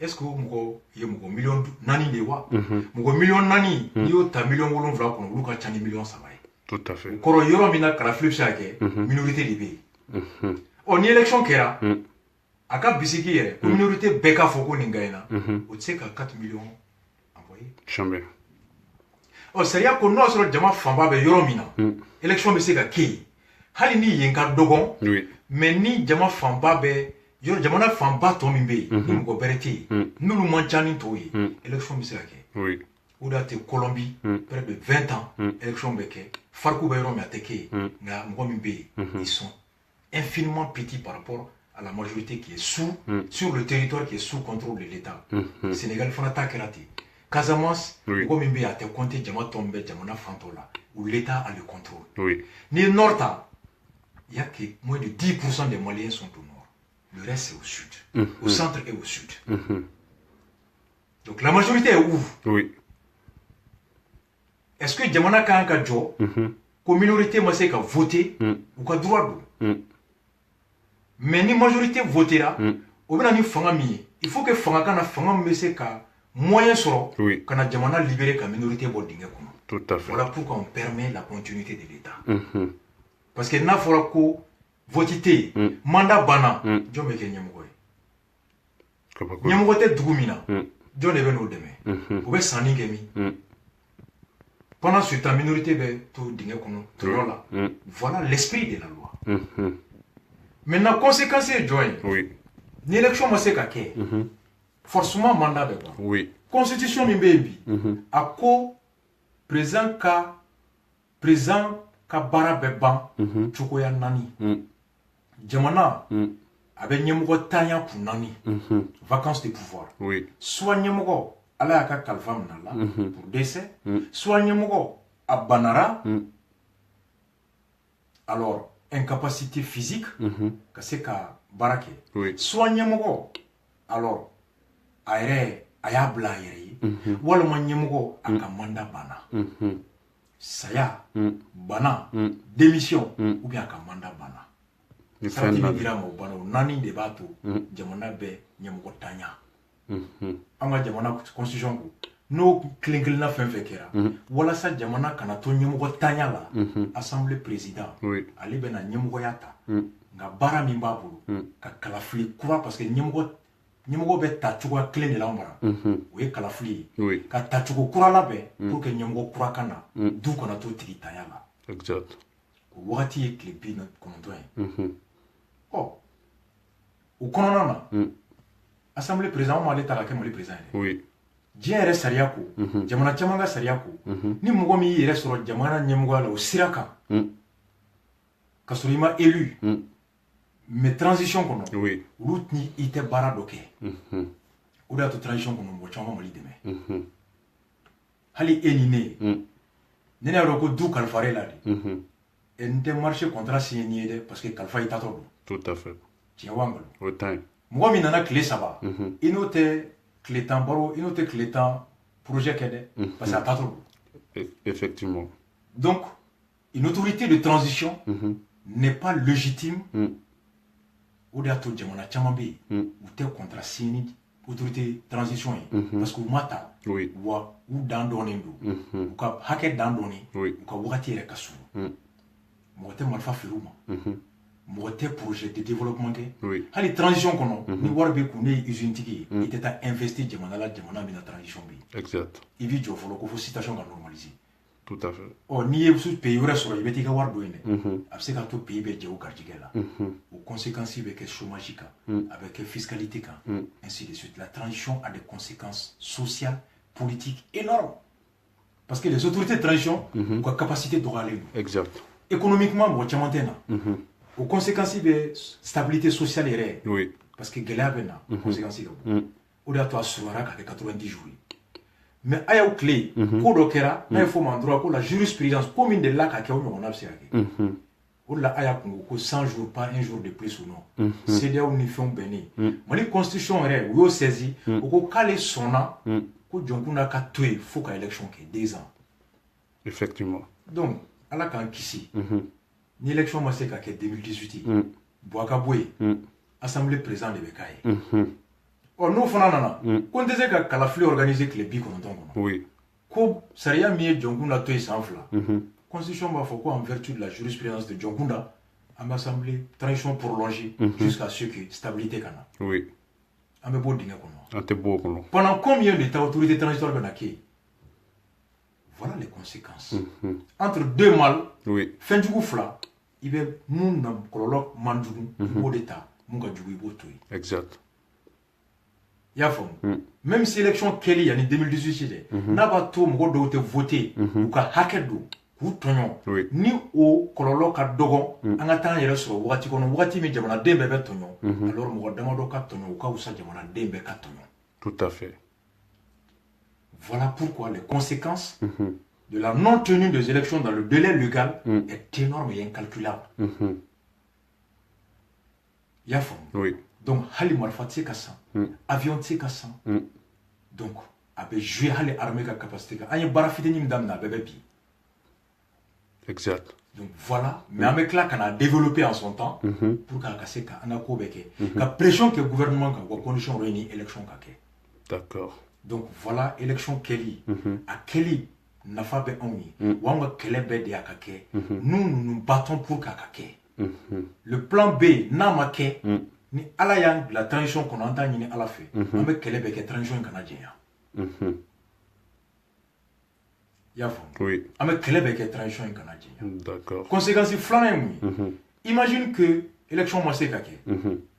est-ce que mɔgɔ ye mɔgɔ 4 de ye wa mɔgɔ 4 n'i y'o ta 7 kɔnɔ olu ka ca ni 3 ye tout à fait o kɔrɔ yɔrɔ min na kalafili bɛ se ka kɛ minorité de bɛ yen ni élection kɛra a ka bisigi yɛrɛ ko minorité bɛɛ k'a fɔ ko nin gagnera o tɛ se ka 4 millions envoyer jamais sariya ko n'o y'a sɔrɔ jama fanba bɛ yɔrɔ min na élection bɛ se ka kɛ yen hali ni yen ka dɔgɔn mais ni jama fanba bɛ jamana fanba tɔ min bɛ yen ni mɔgɔ bɛrɛ tɛ yen n'olu man ca ni tɔw ye élection bɛ se ka kɛ o de y'a to Colombie près de 20 ans élection bɛ kɛ fariko bɛ yɔrɔ min a tɛ kɛ yen nka mɔgɔ min bɛ yen ils sont infiniment petits par rapport à la majorité qui est sur le territoire qui est sous contrôle de l'État Sénégal fana ta kɛra ten Casamance mɔgɔ min bɛ yen a tɛ compter jama tɔ min bɛ jamana fan tɔ la où l'État a le contrôle ni ye nord ta il y a que moins de 10% des Maliens sont au nord. Le reste, c'est au sud. Au centre et au sud. Donc, la majorité est où? Est-ce que Djamana Kanka Jo, comme minorité, m'a dit qu'à voter, ou qu'à droit? Mais ni majorité votera, ou bien ni fangami, il faut que Fangakana Fangam me qu'à moyen soro, qu'à Djamana libéré qu'à minorité boarding. Tout à fait. Voilà pourquoi on permet la continuité de l'État. Parce que n'a pas ko votité mandat bana jo me ke nyamgo ye nyamgo te dugu mina jo ne be no deme o be sani ke mi pendant ce temps minorité bɛ to dingɛ kɔnɔ tɔyɔ la voilà l'esprit de la loi maintenant conséquence ye jɔn ye ni élection ma se ka kɛ forcément mandat bɛ ban constitution min bɛ yen bi a ko président ka baara bɛ ban cogoya 4 jamana a bɛ ɲɛmɔgɔ tanya kun 4 vacances de pouvoir soit ɲɛmɔgɔ ala y'a ka kalifa minɛ a la pour décès soit ɲɛmɔgɔ a banara alors incapacité physique ka se ka baara kɛ soit ɲɛmɔgɔ alors a yɛrɛ a y'a bila a yɛrɛ ye walima ɲɛmɔgɔ a ka mandat banna saya bana démission ou bien a ka mandat banna sarati min dira ma o banna o 4 de b'a to jamana bɛ ɲɛmɔgɔ tanya an ka jamana constitution ko n'o kelen-kelenna fɛn fɛn kɛra walasa jamana kana to ɲɛmɔgɔ tanya la assemblée président ale bɛna ɲɛmɔgɔya ta nka baara min b'a bolo ka kalafili kura parce que ɲɛmɔgɔ bɛ ta cogoya kelen de la mara o ye kalafili ye ka ta cogo kura labɛn pour que ɲɛmɔgɔ kura ka na du kana to tigi tanya la o wagati ye tile 90 ye o kɔnɔna na assemblée président m'ale ta ka kɛ mali président ye diɲɛ yɛrɛ sariya ko jamana caman ka sariya ko ni mɔgɔ min y'i yɛrɛ sɔrɔ jamana ɲɛmɔgɔya la o sira kan ka sɔrɔ i ma élu mais transition kɔnɔ olu ni i tɛ baara dɔ kɛ o de y'a to transition kɔnɔ mɔgɔ caman mali dɛmɛ hali e ni ne ne y'a dɔn ko du kalifare la de n tɛ marché contrat signé ni ye dɛ parce que kalifa i tatɔ don tout à fait tiɲɛ wa ngalon mɔgɔ min nana tile 3 i n'o tɛ tile 10 baro i n'o tɛ tile 10 projet kɛ dɛ parce que a tatɔ don effectivement donc une autorité de transition n'est pas légitime o de y'a to jamana caman bɛ yen u tɛ contrat signé ni autorité transition ye parce que u ma ta wa u dan dɔnnen don u ka hakɛ dan dɔnnen u ka wagati yɛrɛ ka surun mɔgɔ tɛ marifa feere u ma mɔgɔ tɛ projet de développement kɛ hali transition kɔnɔ ni wari bɛ kun ne ye usine tigi ye i tɛ taa investir jamana la jamana min na transition bɛ yen i b'i jɔ fɔlɔ ko fo situation ka normaliser tout à fait n'i ye pays wɛrɛ sɔrɔ i bɛ t'i ka wari dɔ yen dɛ a bɛ se ka to pays bɛ jɛ o garijɛgɛ la o conséquences bɛ kɛ chômage kan a bɛ kɛ fiscalité kan ainsi de suite la transition a des conséquences sociales politiques énormes parce que les autorités de transition u ka capacité dɔgɔyalen don économiquement mɔgɔ caman tɛ na o conséquences bɛ stabilité sociale yɛrɛ parce que gɛlɛya bɛ na conséquences ka bon o de y'a to a surunyara ka kɛ 90 jours ye mais a y'aw tile ko dɔ kɛra n'a ye fɔ ma droit ko la jurisprudence ko min delila ka kɛ o ɲɔgɔnna bɛ se ka kɛ o de la a y'a kungo ko 100 jours pas un jour de plus ou non CEDEAO ni fɛnw bɛnnen mali constitution yɛrɛ u y'o saisi o ko k'ale sɔnna ko jɔnkunda ka to yen fo ka élection kɛ 2 ans effectivement donc ala k'an kisi ni élection ma se ka kɛ 2018 ye bɔ a ka bɔ yen assemblée président de bɛ k'a ye n'o fana nana ko n tɛ se ka kalafili organiser tile 90 kɔnɔ ko sariya min ye jɔnkunda to yen san 2 constitution b'a fɔ ko en vertu de la jurisprudence de jɔnkunda an bɛ assemblée transition prolongée jusqu'à ce que stabilité ka na an bɛ bɔ dingɛ kɔnɔ an tɛ bɔ o kɔnɔ pendant combien de temps autorité transitoire bɛ na kɛ yen voilà les conséquences entre deux mâles fɛn jugu 2 i bɛ mun na kɔlɔlɔ man jugu i b'o de ta mun ka jugu i b'o to yen exact i y'a faamu même si élection kɛli yanni 2018 dɛ n'a b'a to mɔgɔ dɔw tɛ voter u ka hakɛ don k'u tɔɲɔ ni o kɔlɔlɔ ka dɔgɔ an ka taa an yɛrɛ sɔrɔ wagati kɔnɔ wagati min jamanaden bɛɛ bɛ tɔɲɔ alors mɔgɔ damadɔ ka tɔɲɔ u ka wusa jamanaden bɛɛ ka tɔɲɔ tout à fait voilà pourquoi les conséquences de la non-tenue des élections dans le délai légal est énorme et incalculable i y'a faamu donc hali marifa tɛ se ka san avion tɛ se ka san donc a bɛ jouer hali armée ka capacité kan an ye baara fitinin min daminɛ a bɛɛ bɛ bi exact donc voilà mais an bɛ tila ka na développer en son temps pour k'a ka se ka an ka ko bɛɛ kɛ ka pression kɛ gouvernement kan wa condition dɔ ni élection ka kɛ d'accord donc voilà élection kɛli a kɛli nafa bɛ anw ye wa anw ka kɛlɛ bɛɛ de y'a ka kɛ nous battons pour k'a ka kɛ le plan B n'a ma kɛ ni ala y'an bila transition kɔnɔ an t'a ɲini ala fɛ an bɛ kɛlɛ bɛɛ kɛ transition in kana jɛnya i y'a faamu. Oui. An bɛ kɛlɛ bɛ kɛ transition in kana jɛnya. D'accord. Conséquence filanan ye mun ye? Imagine que élection ma se ka kɛ.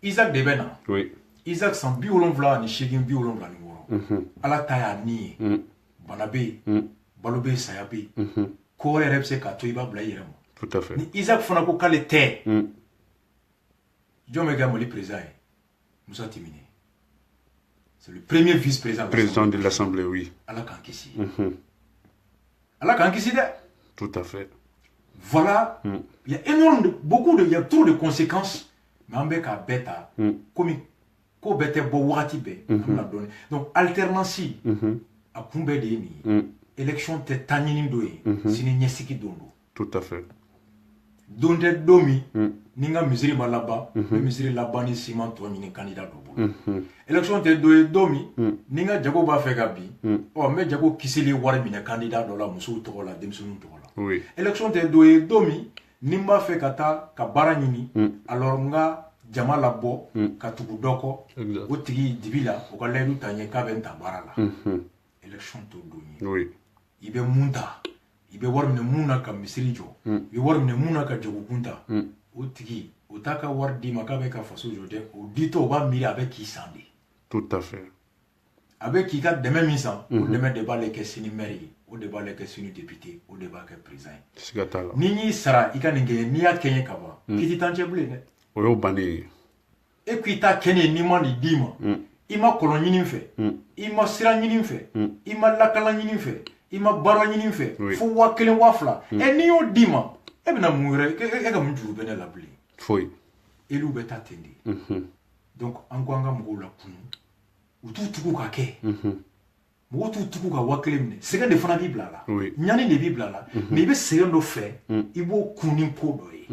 Isaac de bɛ na. Oui. Isaac san 78 76. Ala ta y'a ni ye. Bana bɛ yen, balo bɛ yen, saya bɛ yen. Ko wɛrɛ yɛrɛ bɛ se k'a to i b'a bila i yɛrɛ ma. Tout à fait. Ni Isaac fana ko k'ale tɛ. Jɔn bɛ kɛ Mali président ye? Musa Timine. C'est le premier vice-président. Président de l'Assemblée, oui. Allah k'an kisi. Allah k'an kisi dɛ. Tout à fait. Voilà, il y a il y a trop de conséquences, mais on peut qu'à bêta, comme ko bête bo wati be, donc alternance, à kumbe de ni, élection te tanini doye, sini nyesiki dondo. Tout à fait. Donde domi, ninga misiri malaba, misiri labani siman to ni candidat do. Élection te domi, ninga jago ba fe gabi, oh me jago kisili wari bina candidat do la musu to la demsunu to. Oui. Élection te domi nimba fait kata ka bara nyini alors nga jama la bo ka tugu doko o tigi dibila o ka ledu tanye ka ben ta bara la élection to domi oui ibe munta ibe warmine muna ka misiri jo ibe warmine muna ka jogu kunta o tigi o ta ka war di maka be ka faso jode o dito ba miri avec qui sandi tout à fait avec qui ka deme misan o deme de ba le ke sini mairie au débat les questions député au débat que président ni sara i ka nin kɛ n'i y'a kɛɲɛ ka ban k'i ti tan cɛ bilen dɛ o y'o bannen ye e ko i t'a kɛɲɛ n'i ma nin d'i ma i ma kɔlɔn ɲini fɛ i ma sira ɲini fɛ i ma lakala ɲini fɛ i ma baara ɲini fɛ fo 1000 2000 n'i y'o d'i ma e bɛna mun wɛrɛ e ka mun juru bɛ ne la bilen foyi élu bɛ taa ten de donc an ko an ka mɔgɔw la kunu u t'u tugu ka kɛ mɔgɔ t'u tugu ka 1000 minɛ sɛgɛn de fana b'i bila la ɲani de b'i bila la mais i bɛ sɛgɛn dɔ fɛ i b'o kun ni ko dɔ ye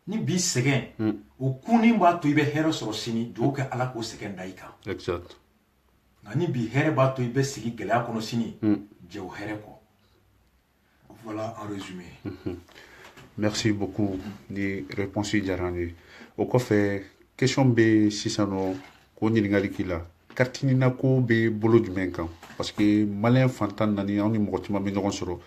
ni bi sɛgɛn o kun ni b'a to i bɛ hɛrɛ sɔrɔ sini dugawu kɛ ala k'o sɛgɛn da i kan exact nka ni bi hɛrɛ b'a to i bɛ sigi gɛlɛya kɔnɔ sini jɛ o hɛrɛ kɔ voilà en résumé merci beaucoup ni réponse diyara n ye o kɔfɛ question bɛ sisan nɔ k'o ɲininkali k'i la carte ɲinina ko bɛ bolo jumɛn kan parce que maliyɛn fantan naani anw ni mɔgɔ caman bɛ ɲɔgɔn sɔrɔ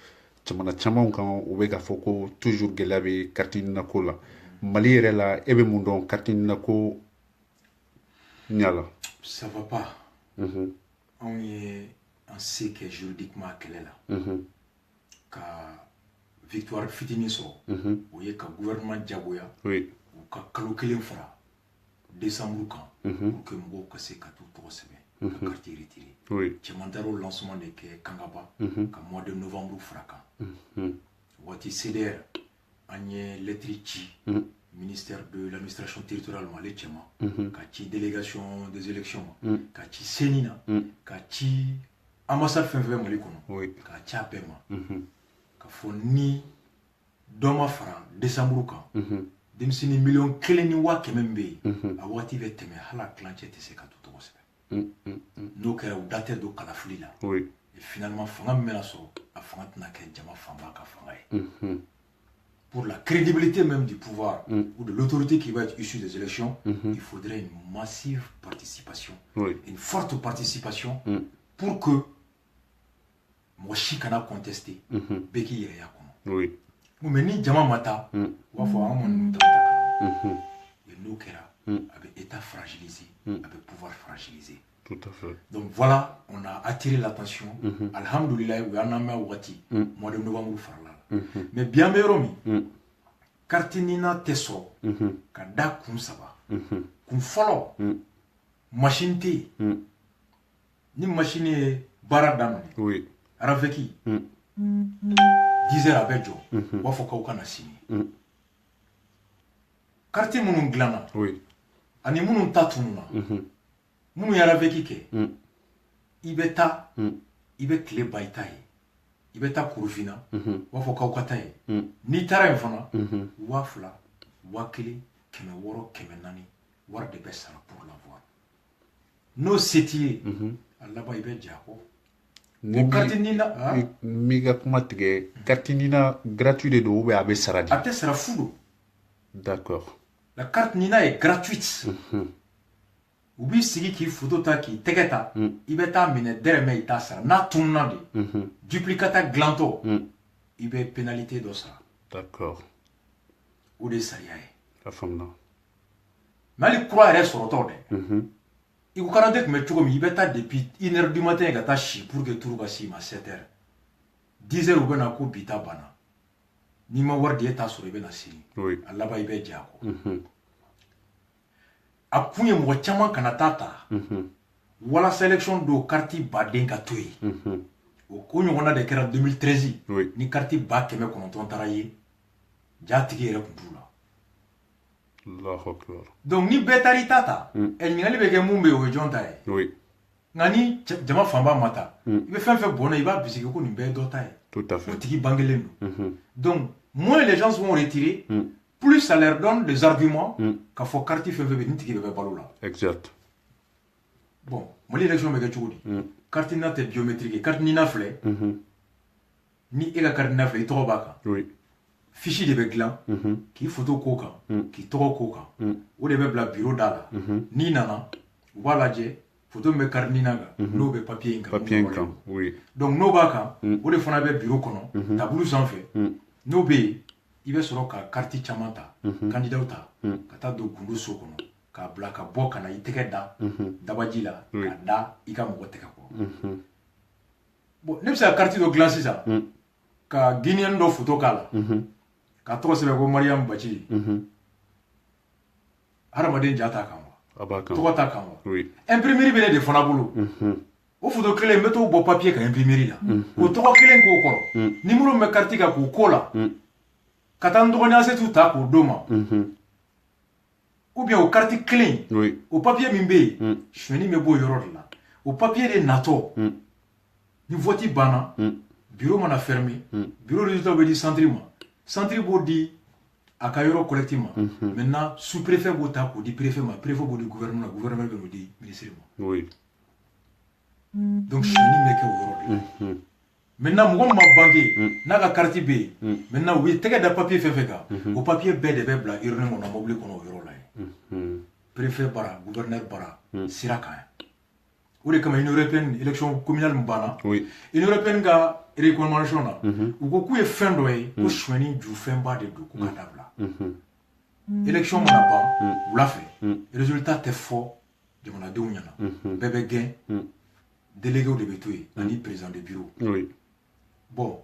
jamana camanw kan u bɛ k'a fɔ ko toujours gɛlɛya bɛ carte ɲinina ko la mali yɛrɛ la e bɛ mun dɔn carte ɲinina ko ɲɛ la ça va pas anw ye an se kɛ juridiquement kɛlɛ la ka victoire fitinin sɔrɔ o ye ka gouvernement jagoya u ka kalo 1 fara décembre kan pour que mɔgɔw ka se ka t'u tɔgɔ sɛbɛn ka carte retiré cɛman taara o lancement de kɛ kangaba ka mois de novembre fara kan waati CDR an ye lettre ci ministère de l'administration territoriale ma ale cɛman ka ci délégation des élections ma ka ci CENI na ka ci ambassade fɛn fɛn bɛ Mali kɔnɔ ka ci a bɛɛ ma ka fɔ ni dɔ ma fara décembre kan denmisɛnnin 1,5 ni 100,000 min bɛ yen a waati bɛ tɛmɛ hali a tilancɛ tɛ se ka t'u tɔgɔ sɛbɛn n'o kɛra u da tɛ don kalafili la et finalement fanga min bɛna sɔrɔ a fanga tɛna kɛ jama fanba ka fanga ye pour la crédibilité même du pouvoir ou de l'autorité qui va être issue des élections il faudrait une massive participation une forte participation pour que mɔgɔ si kana contester bɛɛ k'i yɛrɛ y'a kɔnɔ mais ni jama ma taa u b'a fɔ an kɔni ninnu ta kalan et n'o kɛra a bɛ état fragilisé a bɛ pouvoir fragilisé tout à fait donc voilà on a attiré l'attention alhamdoulilah u y'an lamɛn waati mois de novembre farala la mais bi an bɛ yɔrɔ min carte ɲinina tɛ sɔrɔ ka da kun 3 kun fɔlɔ machine tɛ yen ni machine ye baara daminɛ araveki 10 heures a bɛ jɔ u b'a fɔ k'aw kana sini carte minnu dilanna ani minnu ta tununa minnu ye araveki kɛ i bɛ taa i bɛ tile ban i ta ye i bɛ taa Korofina u b'a fɔ k'aw ka taa ye n'i taara yen fana 2000 1000 600 400 wari de bɛ sara pour l'avoir n'o se t'i ye a laban i bɛ jɛ a kɔ carte ɲinina mi ka kuma tigɛ carte ɲinina gratuit de don ou bien a bɛ sara di a tɛ sara fu don d'accord la carte ɲinina est gratuite u b'i sigi k'i photo ta k'i tɛgɛ ta i bɛ taa minɛ dɛrɛmɛ i t'a sara n'a tununna de duplicata dilantɔ i bɛ pénalité dɔ sara. D'accord. O de ye sariya ye. A faamuna. mais hali kura yɛrɛ sɔrɔtɔ dɛ i ko karante tun bɛ cogo min i bɛ taa depuis 1h du matin ka taa si pour que turu ka s'i ma 7h 10h u bɛ na ko bi ta banna n'i ma wari di e t'a sɔrɔ i bɛ na sini a laban i bɛ jɛ a kɔ a kun ye mɔgɔ caman kana taa ta walasa élection do carte baden ka to yen o ko ɲɔgɔnna de kɛra 2013 ni carte 900 taara ye ja tigi yɛrɛ kun t'u la. Allahu akbar. Donc ni bɛɛ taara i ta ta ɲininkali bɛ kɛ mun bɛ yen o ye jɔn ta ye nka ni jama fanba ma ta i bɛ fɛn fɛn bɔnna i b'a bisigi ko nin bɛɛ ye dɔ ta ye. Tout à fait. O tigi bangelen don. Donc moins les gens vont retirer plus ça leur donne des arguments k'a fɔ carte fɛn fɛn bɛ nin tigi bɛ balo la. Exact. Bon Mali élection bɛ kɛ cogo di carte nina tɛ biométrique carte nina filɛ ni e ka carte nina filɛ i tɔgɔ b'a kan fiche de bɛ dilan k'i photo k'o kan k'i tɔgɔ k'o kan o de bɛ bila bureau da la n'i nana u b'a lajɛ photo min bɛ carte nina kan n'o bɛ papier in kan donc n'o b'a kan o de fana bɛ bureau kɔnɔ tableau sanfɛ n'o bɛ yen i bɛ sɔrɔ ka carte caman ta candidat ta ka taa don gundo so kɔnɔ k'a bila ka bɔ ka na i tɛgɛ da dabaji la ka da i ka mɔgɔ tɛgɛ kɔrɔ bon ne bɛ se ka carte dɔ dilan sisan ka guinéen dɔ photo k'a la ka tɔgɔ sɛbɛn ko Mariam Bacili hadamaden ja t'a kan wa tɔgɔ t'a kan wa imprimerie bɛ ne de fana bolo o photo kelen n bɛ t'o bɔ papier kan imprimerie la o tɔgɔ kelen k'o kɔrɔ numéro min bɛ carte kan k'o k'o la ka taa n dɔgɔnin Asetu ta k'o d'o ma ou bien o carte kelen o papier min bɛ yen suɲɛni bɛ b'o yɔrɔ de la o papier de natɔ ni vote banna bureau mana fermé bureau résultat bɛ di centre ma centre b'o di a ka yɔrɔ collectif ma maintenant sous préfet b'o ta k'o di préfet ma préfet b'o di gouvernement na gouvernement bɛ n'o di ministre ma donc suɲɛni bɛ kɛ o yɔrɔ de la maintenant mɔgɔ min ma banque n'a ka carte bɛ yen maintenant u ye tɛgɛ da papier fɛn fɛn kan o papier bɛɛ de bɛ bila urne kɔnɔ mobili kɔnɔ o yɔrɔ la yen préfet bara gouverneur bara sira kan o de kama Union européenne élection communale min banna Union européenne ka recommandation na u ko k'u ye fɛn dɔ ye ko suɲɛni jufɛnba de don ko ka dabila élection mana ban wula fɛ résultat tɛ fɔ jamanadenw ɲɛna bɛɛ bɛ gɛn délégué de bɛ to yen ani président de bureau bon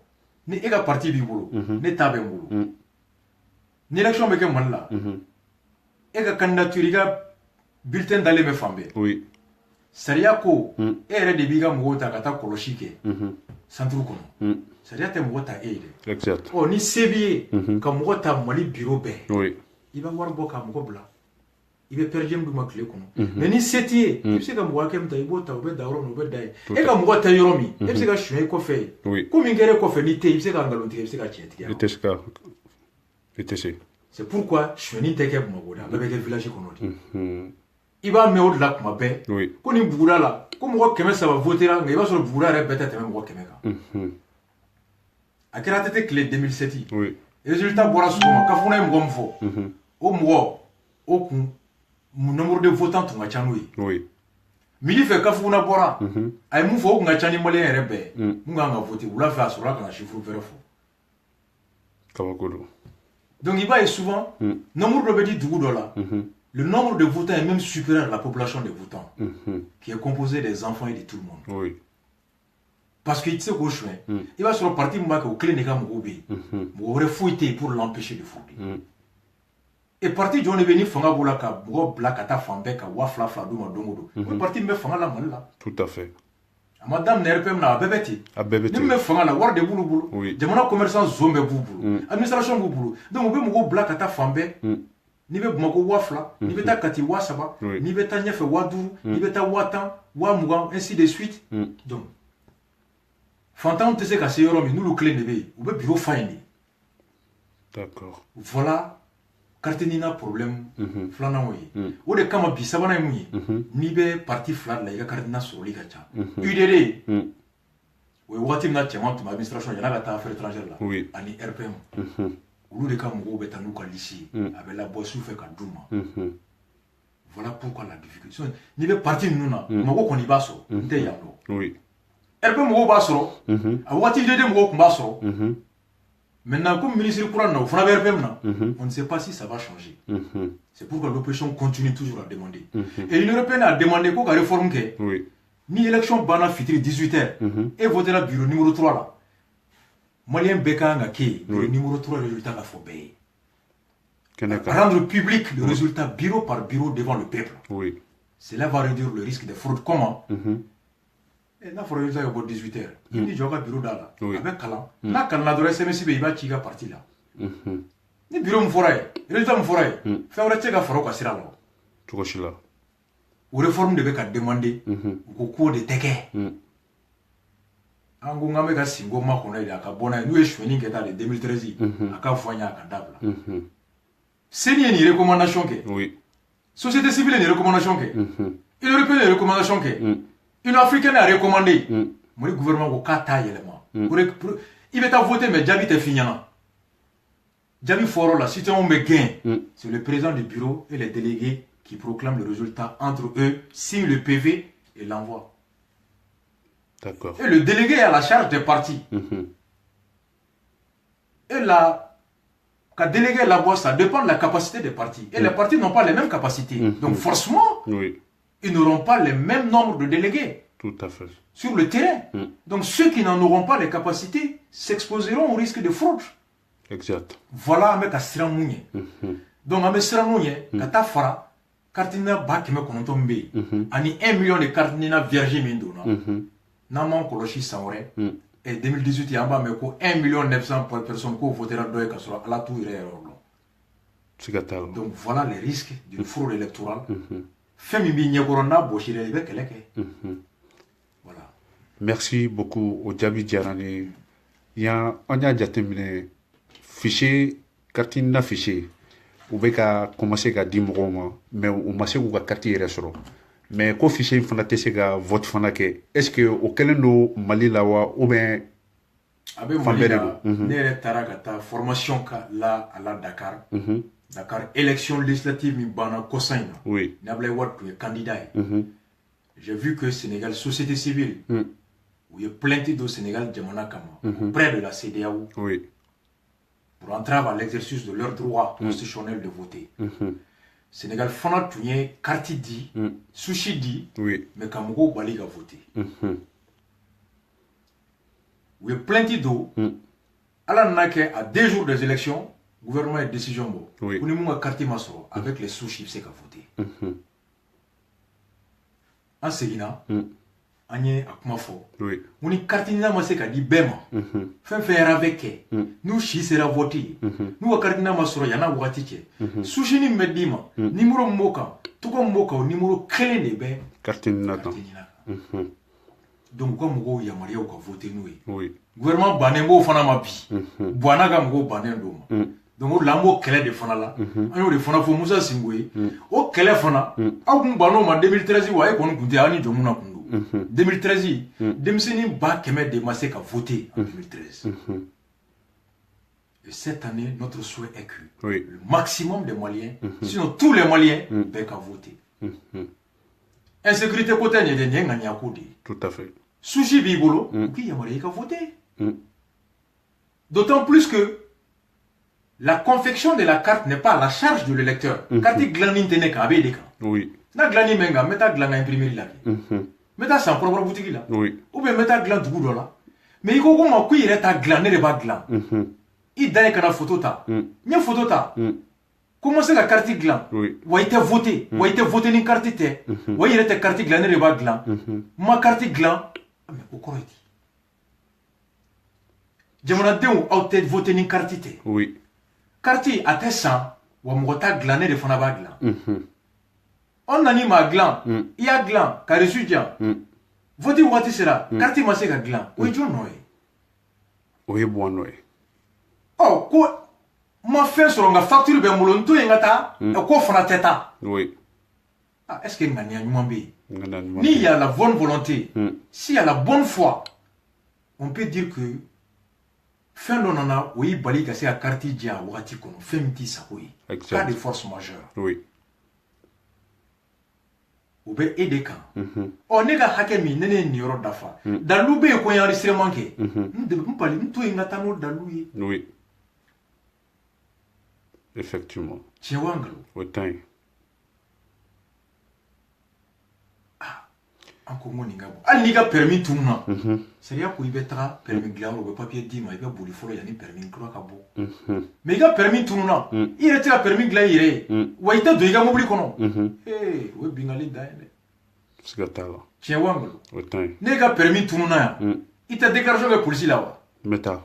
ni e ka parti b'i bolo ne ta bɛ n bolo ni élection bɛ kɛ Mali la e ka candidature i ka bulletin dalen bɛ fan bɛɛ sariya ko e yɛrɛ de b'i ka mɔgɔw ta ka taa kɔlɔsi kɛ centre kɔnɔ sariya tɛ mɔgɔ ta e ye dɛ ɔ ni se b'i ye ka mɔgɔ ta Mali bureau bɛɛ i bɛ wari bɔ ka mɔgɔ bila i bɛ per diem d'u ma tile kɔnɔ mais ni se t'i ye i bɛ se ka mɔgɔ hakɛ min ta i b'o ta u bɛ da yɔrɔ min u bɛ da ye e ka mɔgɔ ta yɔrɔ min e bɛ se ka suɲɛ i kɔfɛ yen ko min kɛra e kɔfɛ n'i tɛ yen i bɛ se ka nkalon tigɛ i bɛ se ka tiɲɛ tigɛ i tɛ se c'est pourquoi suɲɛni tɛ kɛ Bamakɔ de a bɛɛ bɛ kɛ village kɔnɔ de i b'a mɛn o de la tuma bɛɛ ko nin Buguda la ko mɔgɔ 300 votera nka i b'a sɔrɔ Buguda yɛrɛ bɛɛ tɛ tɛmɛ mɔgɔ 100 kan a kɛra tɛ tile 2007 résultat bɔra sɔgɔma Kafuna ye mɔgɔ min fɔ o mɔgɔ o kun nombre de votants tun ka ca n'o ye midi fɛ Kafuna bɔra a ye mun fɔ o kun ka ca ni maliyɛn yɛrɛ bɛɛ mun kan ka voter wula fɛ a sɔrɔla ka na chiffre wɛrɛ fɔ kabako don donc i b'a ye souvent nombre dɔ bɛ di dugu dɔ la le nombre de votants est même supérieur à la population des votants, qui est composée des enfants et de tout le monde. Parce que tu sais qu'au choix, il va sur le parti au clé n'est qu'à Moubé, pour refouiller pour l'empêcher de fouiller. Et parti John est venu fanga boulaka, bourg black à ta fambeka, wafla fladou madomodo. Le parti me fanga la molla. Tout à fait. Madame n'erpem na bebeti. A bebeti. Ni me fanga la war de boulou boulou. Demanda commerçant zombe boulou. Administration boulou. Donc on peut me black à ta fambe. Ni bɛ Bamakɔ 2000 ni bɛ taa Kati 3000 ni bɛ taa ɲɛfɛ 5000 ni bɛ taa 1010 20 ainsi de suite donc fantanw tɛ se ka se yɔrɔ min n'olu kelen de bɛ yen u bɛ bureau fa yen de d'accord voilà carte nina problème filanan o ye o de kama bi sabanan ye mun ye n'i bɛ parti fila de la i ka carte nina sɔrɔli ka ca UDD o ye waati min na cɛman tun bɛ administration yan'a ka taa affaires étrangères la ani RPM olu de ka mɔgɔw bɛ taa n'u ka liste ye a bɛ labɔ su fɛ ka d'u ma Voilà pourquoi la difficulté. Ni be parti nous na, mako koni baso, nte yano. Oui. Erbe mako baso, a wati de mako baso. Maintenant, comme ministre courant, on ne sait pas si ça va changer. C'est pourquoi l'opposition continue toujours à demander. Et l'Union européenne a demandé qu'on réforme que ni élection bana fitri 18h et voter le bureau numéro 3 là. Malien Beka Ngake, le numéro 3 résultat la faut payer. Rendre public le résultat bureau par bureau devant le peuple. Cela va réduire le risque de fraude. Comment? Et là, il faut résultat à 18h. Il dit, j'ai un bureau là. Avec Kalan. Là, quand on a donné SMS, il va tirer parti là. Ni bureau me ferait. Résultat me ferait. Fait un retrait à faire quoi, c'est là. Tout est là. Ou réforme de Beka demander au cours de Teke. Ango ngame ka singo ma kona ida ka bona nous échoué qui dans 2013 aka fonya ka dabla. C'est ni recommandation que. Société civile ni recommandation que. Une européenne ni recommandation que. Une africaine a recommandé. Moi, le gouvernement au kata élément. Il va voter, mais Djabi t'es fini. Djabi Foro, la situation me gain. C'est le président du bureau et les délégués qui proclament le résultat entre eux, signent le PV et l'envoient. D'accord. Et le délégué est à la charge des partis. Et là, quand délégué la voix, ça dépend de la capacité des partis. Et les partis n'ont pas les mêmes capacités. Donc forcément, ils n'auront pas le même nombre de délégués. Tout à fait. Sur le terrain. Donc ceux qui n'en auront pas les capacités s'exposeront au risque de fraude. Exact. Voilà avec Astra Mounié. Donc avec Astra Mounié, quand tu as fara, cartina bakime konontombe, ani 1 million de cartina vierge mindona. Naman koloshi sanwore. Et 2018 il y a 1,9 million personnes qui votera doye kasura ala tout ire yorlo. Donc voilà les risques d'une fraude électorale. Voilà. Merci beaucoup au Djabi Djarani. On a déjà terminé. Fichier, carte fichier. On va commencer à dire mais on va commencer à carte restaurant. Mais quand fichier fana tese ka vote fana ke, est-ce que au kelen do Mali la wa ou bien abe Mali la ne tarakata formation ka la à la Dakar. Dakar élection législative mi bana kosaina. Oui. N'ablay wat candidat. J'ai vu que Sénégal société civile où il y a plein de Sénégal Djamana Kama près de la CEDEAO. Oui. Pour entraver à l'exercice de leur droit constitutionnel de voter. Sénégal fana tunye carte dit, sushi dit, mais Kamugo baliga voter. Où il y a plein d'eau. Alors à 2 jours des élections. Gouvernement et décision bon. Oui. On est moins carte masoro avec les sous-chiffres c'est qu'à voter. En Séguina, on est à Kumafo. On est carte nina masé qu'à dit bema. Faire avec nous chi sera voté. Nous à carte nina masoro yana watiche. Sushi ni medima numéro moka. Tout comme moka au numéro clé de ben. Carte nina. Donc comme go yamaria ou qu'à voter nous. Oui. Gouvernement banembo fana mabi. Boanaga mgo banendo. Donc l'ambo kele de fana la ayo de fana fo Musa Singwe o kele fana agun bano ma 2013 wa e kon kunte ani jomuna kundu 2013 demseni ba keme de masé ka voter en 2013 et cette année notre souhait est que le maximum des Maliens sinon tous les Maliens ben ka voter insécurité côté ni de nganya kodi tout à fait sushi bibolo qui yamari ka voter d'autant plus que la confection de la carte n'est pas à la charge de l'électeur. Carte glanin tene ka abede ka. Oui. Na glani menga meta glana imprimer là. Meta sans propre boutique là. Oui. Ou bien meta glan du goût là. Mais il faut ma kuire ta glaner de ba glan. Il donne kana photo ta. Nya photo ta. Comment c'est la carte glan? Oui. Wa ite voter. Wa ite voter ni carte te. Wa ire ta carte glaner de ba glan. Ma carte glan. Mais au correct. Jamana deu au tête voter ni carte te. Oui. Quartier à Tessan, ou à Mota glané de Fonabaglan. On a ma glan, il y a glan, car je suis bien. Voti wati sera, quartier ma sega glan, oui, John Noé. Oui, bon Noé. Oh, quoi, ma fait sur la facture de Moulonto et Ngata, et quoi fera teta. Oui. Ah, est-ce qu'il y a un Mwambi? Ni il y a la bonne volonté, s'il y a la bonne foi, on peut dire que fin d'on oui, bali cassé à quartier dia, ouati kono, femti sa oui. Cas de force majeure. Oui. o bɛ e de kan ne ka hakɛ min ne ne nin yɔrɔ dafa dalu bɛ yen ko n enregistrement kɛ n bali n to yen n ka taa n'o dalu ye. Oui, effectivement. Tiɲɛ wa ngalon. O tan ye. An ko ŋo nin ka bon hali n'i ka permis tununa sariya ko i bɛ taga permis dilanyɔrɔ u bɛ papier d'i ma i bɛ boli fɔlɔ yanni permis kura ka bɔ mais i ka permis tununa i yɛrɛ tɛ ka permis dilan i yɛrɛ ye wa i tɛ don i ka mobili kɔnɔ o ye bingali dan ye dɛ. Siga t'a la. Tiɲɛ wa ngalon. O tan ye. Ne ka permis tununa yan i tɛ déclaration kɛ polisi la wa. N bɛ taa.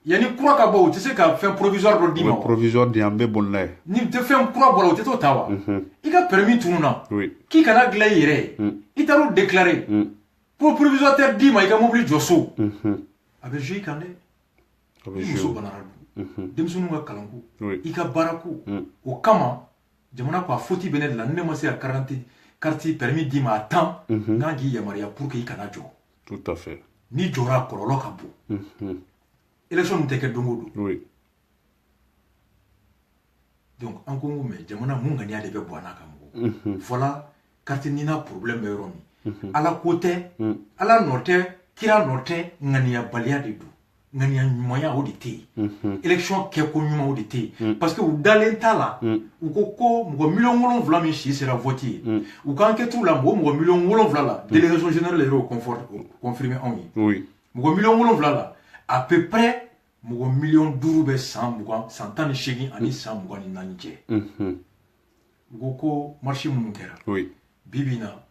yanni kura ka bɔ u tɛ se ka fɛn provisoire dɔ d'i ma wa. Provisoire di an bɛ boli n'a ye. ni tɛ fɛn kura bɔra u tɛ t'o ta wa. i ka permis tununa k'i kana dilan i yɛrɛ ye i taar'o déclarer pour provisoire tɛ d'i ma i ka mobili jɔ so a bɛ jouer i kan dɛ. i muso banara dun denmisɛnninw ka kalanko i ka baarako o kama jamana ko a faute bɛ ne de la ni ne ma se ka carte permis d'i ma a temps n kan k'i yamaruya pour que i kana jɔ. Tout à fait. N'i jɔra a kɔlɔlɔ ka bon. Élection nin tɛ kɛ don o don. Oui. Donc an ko mais jamana mun ŋaniya de bɛ bɔ a n'a ka mɔgɔw. Voilà carte nina problème bɛ yɔrɔ min. Ala ko tɛ ala nɔ tɛ kira nɔ tɛ ŋaniyabaliya de don. ŋaniya ɲumanya o de tɛ yen. Élection kɛko ɲuman o de tɛ yen. Parce que u dalen t'a la u ko mɔgɔ 7 min si sera vote ye u ka enquête la mɔgɔ 7 la délégation générale yɛrɛ y'o confirmer anw ye. Oui. mɔgɔ 7 la à peu près mɔgɔ 5 bɛ san 18 ani san 24 cɛ. u ko marché minnu kɛra. Oui. bi bi in na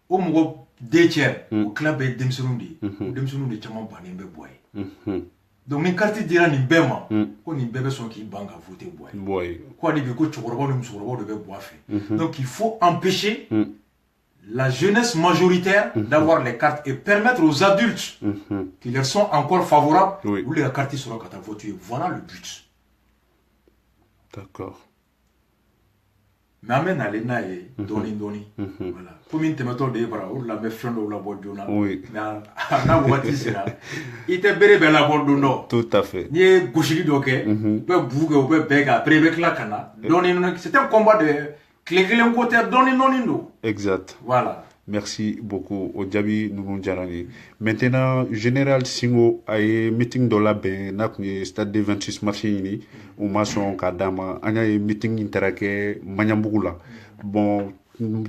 o mɔgɔ 2 tiers o tila bɛɛ ye denmisɛnninw de ye. o denmisɛnninw de caman bannen bɛ bɔ ye. Donc ni carte dira nin bɛɛ ma ko nin bɛɛ bɛ sɔn k'i ban ka voter bɔ ye. ko hali bi ko cɛkɔrɔbaw ni musokɔrɔbaw de bɛ bɔ a fɛ. Donc il faut empêcher la jeunesse majoritaire d'avoir les cartes et permettre aux adultes qui leur sont encore favorables ou les cartes sera quand voter. Voilà le but. D'accord. Mais amène à l'ENA et doni. Voilà. Comme une thématique de Ebra, ou la me friend ou la bordona. Oui. Mais à voiture sera. Il était béré la bordona. Tout à fait. Ni est gaucheri doké. Peut bouger ou peut béga. Après avec la cana. Doni, c'est un combat de. Exact. Voilà. Merci beaucoup au Djabi Nounou Djarani. Maintenant, Général Singo a eu meeting de la ben na stade de 26 mars ini ou maçon kadama anya meeting interake manyambugula. Bon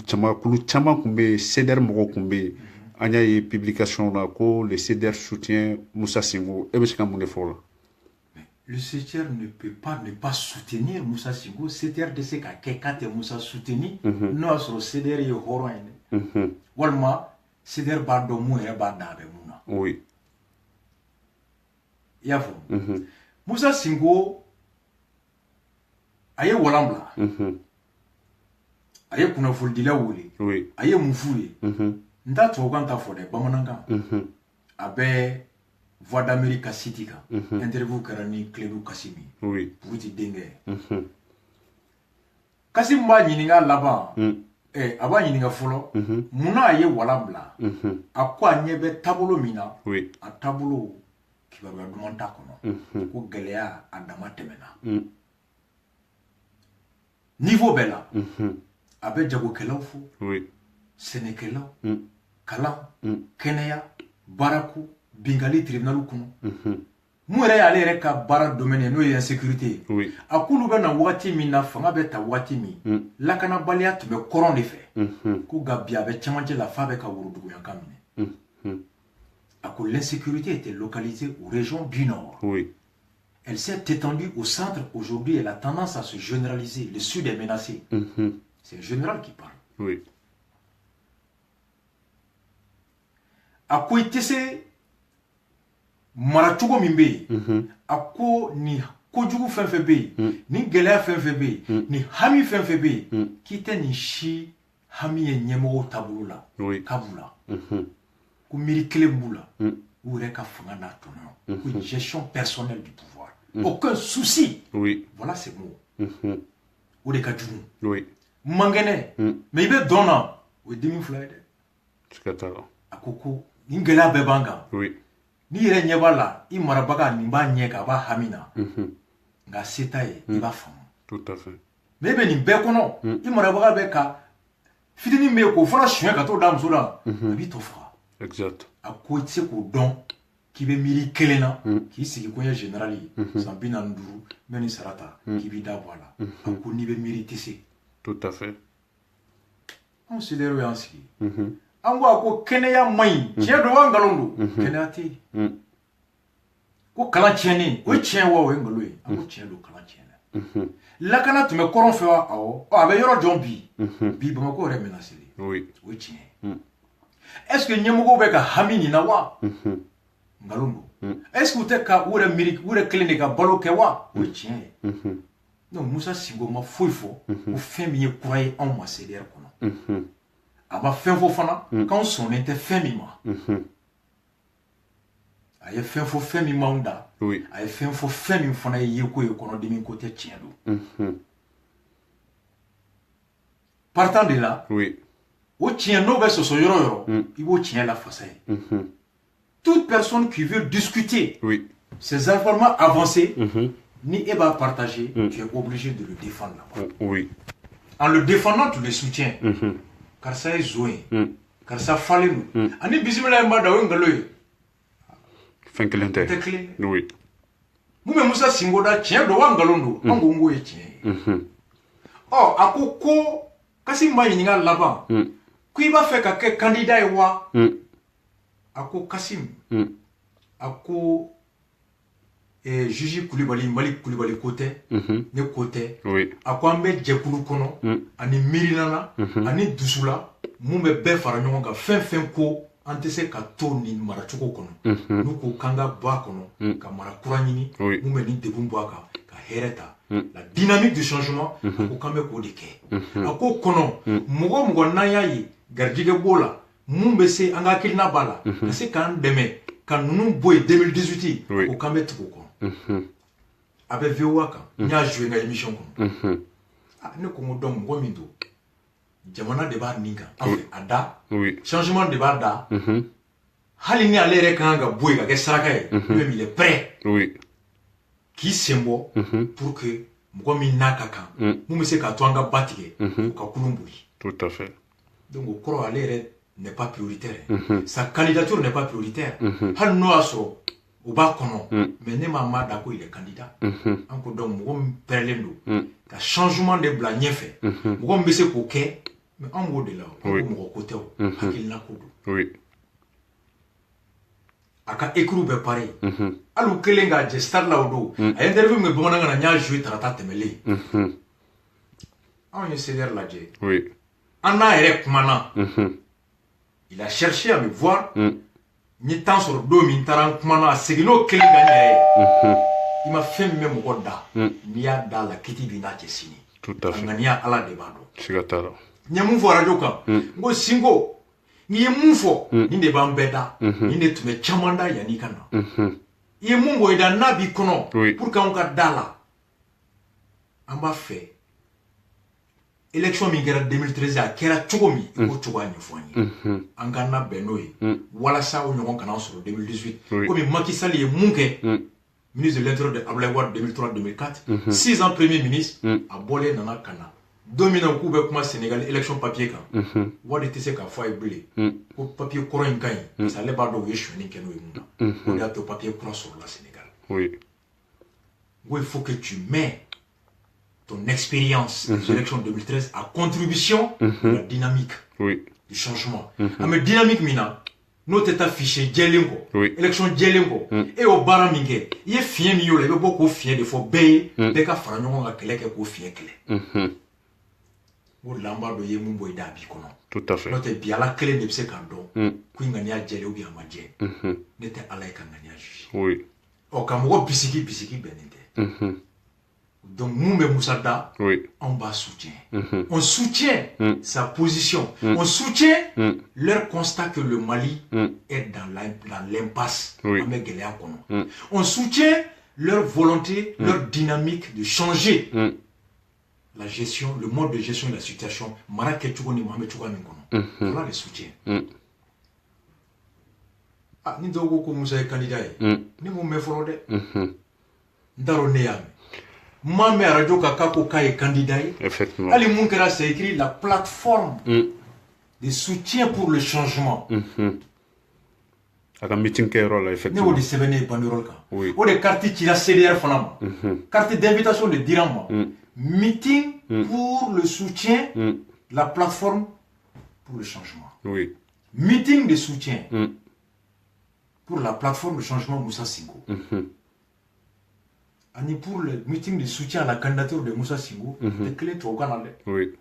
chama kulu chama kumbe ceder mogo kumbe anya publication na ko le ceder soutient Moussa Singo e be ska mun fola. Le CETER ne peut pas ne pas soutenir Moussa Singo. CETER de ce qu'a Moussa soutenu. Nous sur le CETER est horreur. Walma CETER ba do mu e ba da be muna. Oui. Yafo. Moussa Singo aye walambla. Aye kuna foldila wuli. Oui. Aye mufuye. Nda to kan ta fode bamananga. Abe Voix d'Amérique à Sitika. Interview Karani Clédou Kassimi. Oui. Pour te dengue. Kassim ba nyininga laba. Aba nyininga folo. Muna ye walabla. Akwa nyebe tabolo mina. Oui. A tabolo kibaruya dumanta kono. Ko geleya adama temena. Niveau bela. Abe jago kelaw fo. Oui. Senekelaw. Kala. Keneya. Baraku. Bingali tribunal kuno. Mu yɛrɛ y'ale yɛrɛ ka baara domaine n'o ye insécurité. Oui. A k'olu bɛ na wagati min na fanga bɛ ta wagati min lakanabaliya tun bɛ kɔrɔn de fɛ. Ko nka bi a bɛ cɛmancɛ la f'a bɛ ka woroduguyankan minɛ. A ko l'insécurité était localisée aux régions du Nord. Oui. Elle s'est étendue au centre. Aujourd'hui, elle a tendance à se généraliser. Le Sud est menacé. C'est le général qui parle. Oui. A ko i tɛ se mara cogo min bɛ yen a ko ni kojugu fɛn fɛn bɛ yen ni gɛlɛya fɛn fɛn bɛ yen ni hami fɛn fɛn bɛ yen k'i tɛ nin si hami ye ɲɛmɔgɔw taabolo la k'a b'u la ko miiri kelen b'u la u yɛrɛ ka fanga n'a tɔnɔ ko gestion personnelle du pouvoir aucun souci voilà ces mots o de ka jugu mankɛnɛ mais i bɛ dɔn na o ye dimi fila ye dɛ a ko nin gɛlɛya bɛɛ b'an kan n'i yɛrɛ ɲɛ b'a la i marabaga nin b'a ɲɛ kan a b'a hami na nka se t'a ye i b'a faamu mais i bɛ nin bɛɛ kɔnɔ i marabaga bɛ ka fitinin bɛ k'o fana suɲɛ ka t'o da muso la a b'i tɔ faga. Exact. A ko i tɛ se k'o dɔn k'i bɛ miiri kelen na k'i sigi ko n ye général ye san 45 n bɛ nin sara ta k'i b'i da bɔ a la a ko n'i bɛ miiri i tɛ se. Tout à fait. Anw CDEAO y'an sigi an ko a ko kɛnɛya man ɲi tiɲɛ don wa nkalon don kɛnɛya tɛ yen ko kalan tiɲɛnen o ye tiɲɛ wa o ye nkalon ye an ko tiɲɛ don kalan tiɲɛna lakana tun bɛ kɔrɔn fɛ wa awɔ a bɛ yɔrɔ jɔn bi Bamakɔ yɛrɛ menacé o ye tiɲɛ ye est-ce que ɲɛmɔgɔw bɛ ka hami nin na wa nkalon don est-ce que u tɛ ka u yɛrɛ miiri u yɛrɛ kelen de ka balo kɛ wa o ye tiɲɛ ye donc Musa Sinko ma foyi fɔ ko fɛn min ye kura ye anw ma CDR kɔnɔ a ma fɛn fɔ fana k'anw sɔnnen tɛ fɛn min ma a ye fɛn fɔ fɛn min m'anw da a ye fɛn fɔ fɛn min fana ye yeko ye kɔnɔdimi ko tɛ tiɲɛ don partant de là o tiɲɛ n'o bɛ sɔsɔ yɔrɔ yɔrɔ i b'o tiɲɛ lafasa ye toute personne qui veut discuter ces informations avancées ni e b'a partager tu es obligé de le défendre là-bas en le défendant tu le soutiens karisa ye zo ye karisa falen don ani bisimila ye ma da o ye nkalon ye fɛn kelen tɛ kelen mun bɛ Musa Sinko da tiɲɛ don wa nkalon don an ko n k'o ye tiɲɛ ye a ko Kassim ma ɲininka laban ko i b'a fɛ ka kɛ candidat ye wa a ko Kassim a ko Juji Kulibali Malik Kulibali ko tɛ ne ko tɛ a ko an bɛ jɛkulu kɔnɔ ani miirinana ani dusula mun bɛ bɛɛ fara ɲɔgɔn kan fɛn fɛn ko an tɛ se ka to nin maracogo kɔnɔ n'u ko k'an ka bɔ a kɔnɔ ka mara kura ɲini mun bɛ nin degun bɔ a kan ka hɛrɛ ta la dynamique du changement a ko k'an bɛ k'o de kɛ a ko kɔnɔ mɔgɔ mɔgɔ n'an y'a ye garijɛgɛ b'o la mun bɛ se an ka hakilina b'a la ka se k'an dɛmɛ ka ninnu bɔ yen 2018 ko k'an bɛ tugu o kɔnɔ a bɛ VOA kan n y'a joué n ka émission kɔnɔ ne ko n ko donc mɔgɔ min don jamana de b'a nin kan an fɛ a da changement de b'a da hali ni ale yɛrɛ kan ka bɔ yen ka kɛ saraka ye même il est prêt k'i sen bɔ pour que mɔgɔ min n'a ka kan mun bɛ se k'a to an ka ba tigɛ o ka kulun boli donc o kɔrɔ ale yɛrɛ n'est pas prioritaire sa candidature n'est pas prioritaire hali n'o y'a sɔrɔ o b'a kɔnɔ mais ne m'a da ko il est candidat an ko donc mɔgɔ min pɛrɛlen don ka changement de bila ɲɛfɛ mɔgɔ min bɛ se k'o kɛ mais an b'o de la o ko mɔgɔ ko tɛ o hakilina ko don a ka écrit bɛɛ pareil hali u kelen k'a jɛ stade la o don a ye interview min kɛ bamanankan na n y'a joué tarata tɛmɛlen anw ye CDR lajɛ an n'a yɛrɛ kumana il a cherché à me voir n ye temps sɔrɔ don min n taara n kumana a seginn'o kelen kan n yɛrɛ ye i ma fɛn min bɛ mɔgɔ da n'i y'a da la kiti b'i n'a cɛ sini a ŋaniya Ala de b'a dɔn n ye mun fɔ radio kan n ko Sinko n'i ye mun fɔ nin de b'an bɛɛ da nin de tun bɛ caman da yanni ka na i ye mun bɔ i da n'a b'i kɔnɔ pour que anw ka da la an b'a fɛ élection min kɛra 2013 a kɛra cogo min i k'o cogoya ɲɛfɔ an ye an ka labɛn n'o ye walasa o ɲɔgɔn kana sɔrɔ 2018 komi Macky Sall ye mun kɛ ministre de l'Intérieur de Abdoulaye Wade 2003-2004 6 ans premier ministre a bɔlen nana ka na don min na k'u bɛ kuma Sénégal élection papier kan Wade tɛ se k'a fɔ a ye bilen ko papier kɔrɔ in ka ɲi parce que ale b'a dɔn u ye sonyɛni kɛ n'o ye mun na o de y'a to papier kura sɔrɔla Sénégal n ko il faut que tu mets ton expérience des élections 2013 à contribution de la dynamique du changement an bɛ dynamique min na n'o tɛ taa fichier jɛlen kɔ élection jɛlen kɔ e y'o baara min kɛ i ye fiɲɛ min y'o la i bɛ bɔ k'o fiɲɛ de fɔ bɛɛ ye bɛɛ ka fara ɲɔgɔn kan kɛlɛ kɛ k'o fiɲɛ kɛlɛ o de la an b'a dɔn i ye mun bɔ i da a b'i kɔnɔ n'o tɛ bi Ala kelen de bɛ se k'a dɔn ko i ŋaniya jɛlen ou bien a ma jɛ ne tɛ Ala ye ka ŋaniya juge ɔ ka mɔgɔ bisigi bɛnnen tɛ donc mun bɛ Musa da on b'a soutien on soutient sa position on soutient leur constat que le Mali est dans l'impasse an bɛ gɛlɛya kɔnɔ on soutient leur volonté leur dynamique de changer la gestion le mode de gestion de la situation mara kɛcogo ni an bɛ cogoya min kɔnɔ voilà le soutien ni dɔw ko Musa ye candidat ye ne m'o mɛn fɔlɔ dɛ n t'a dɔn ne y'a mɛn Mame radio kaka ko k'a ye candidat ye hali mun kɛra c'est écrit la plateforme de soutien pour le changement. Aka meeting kɛyɔrɔ la effectivement. Ne o de sɛbɛn ne banderole kan. Oui. O de carte cila CDR fana ma. Carte d'invitation de dira ma. Meeting pour le soutien de la plateforme pour le changement. Oui. Meeting de soutien pour la plateforme de changement Moussa Singo. Ani pour le meeting de soutien à la candidature de Moussa Singo, de clé to ganale. Oui.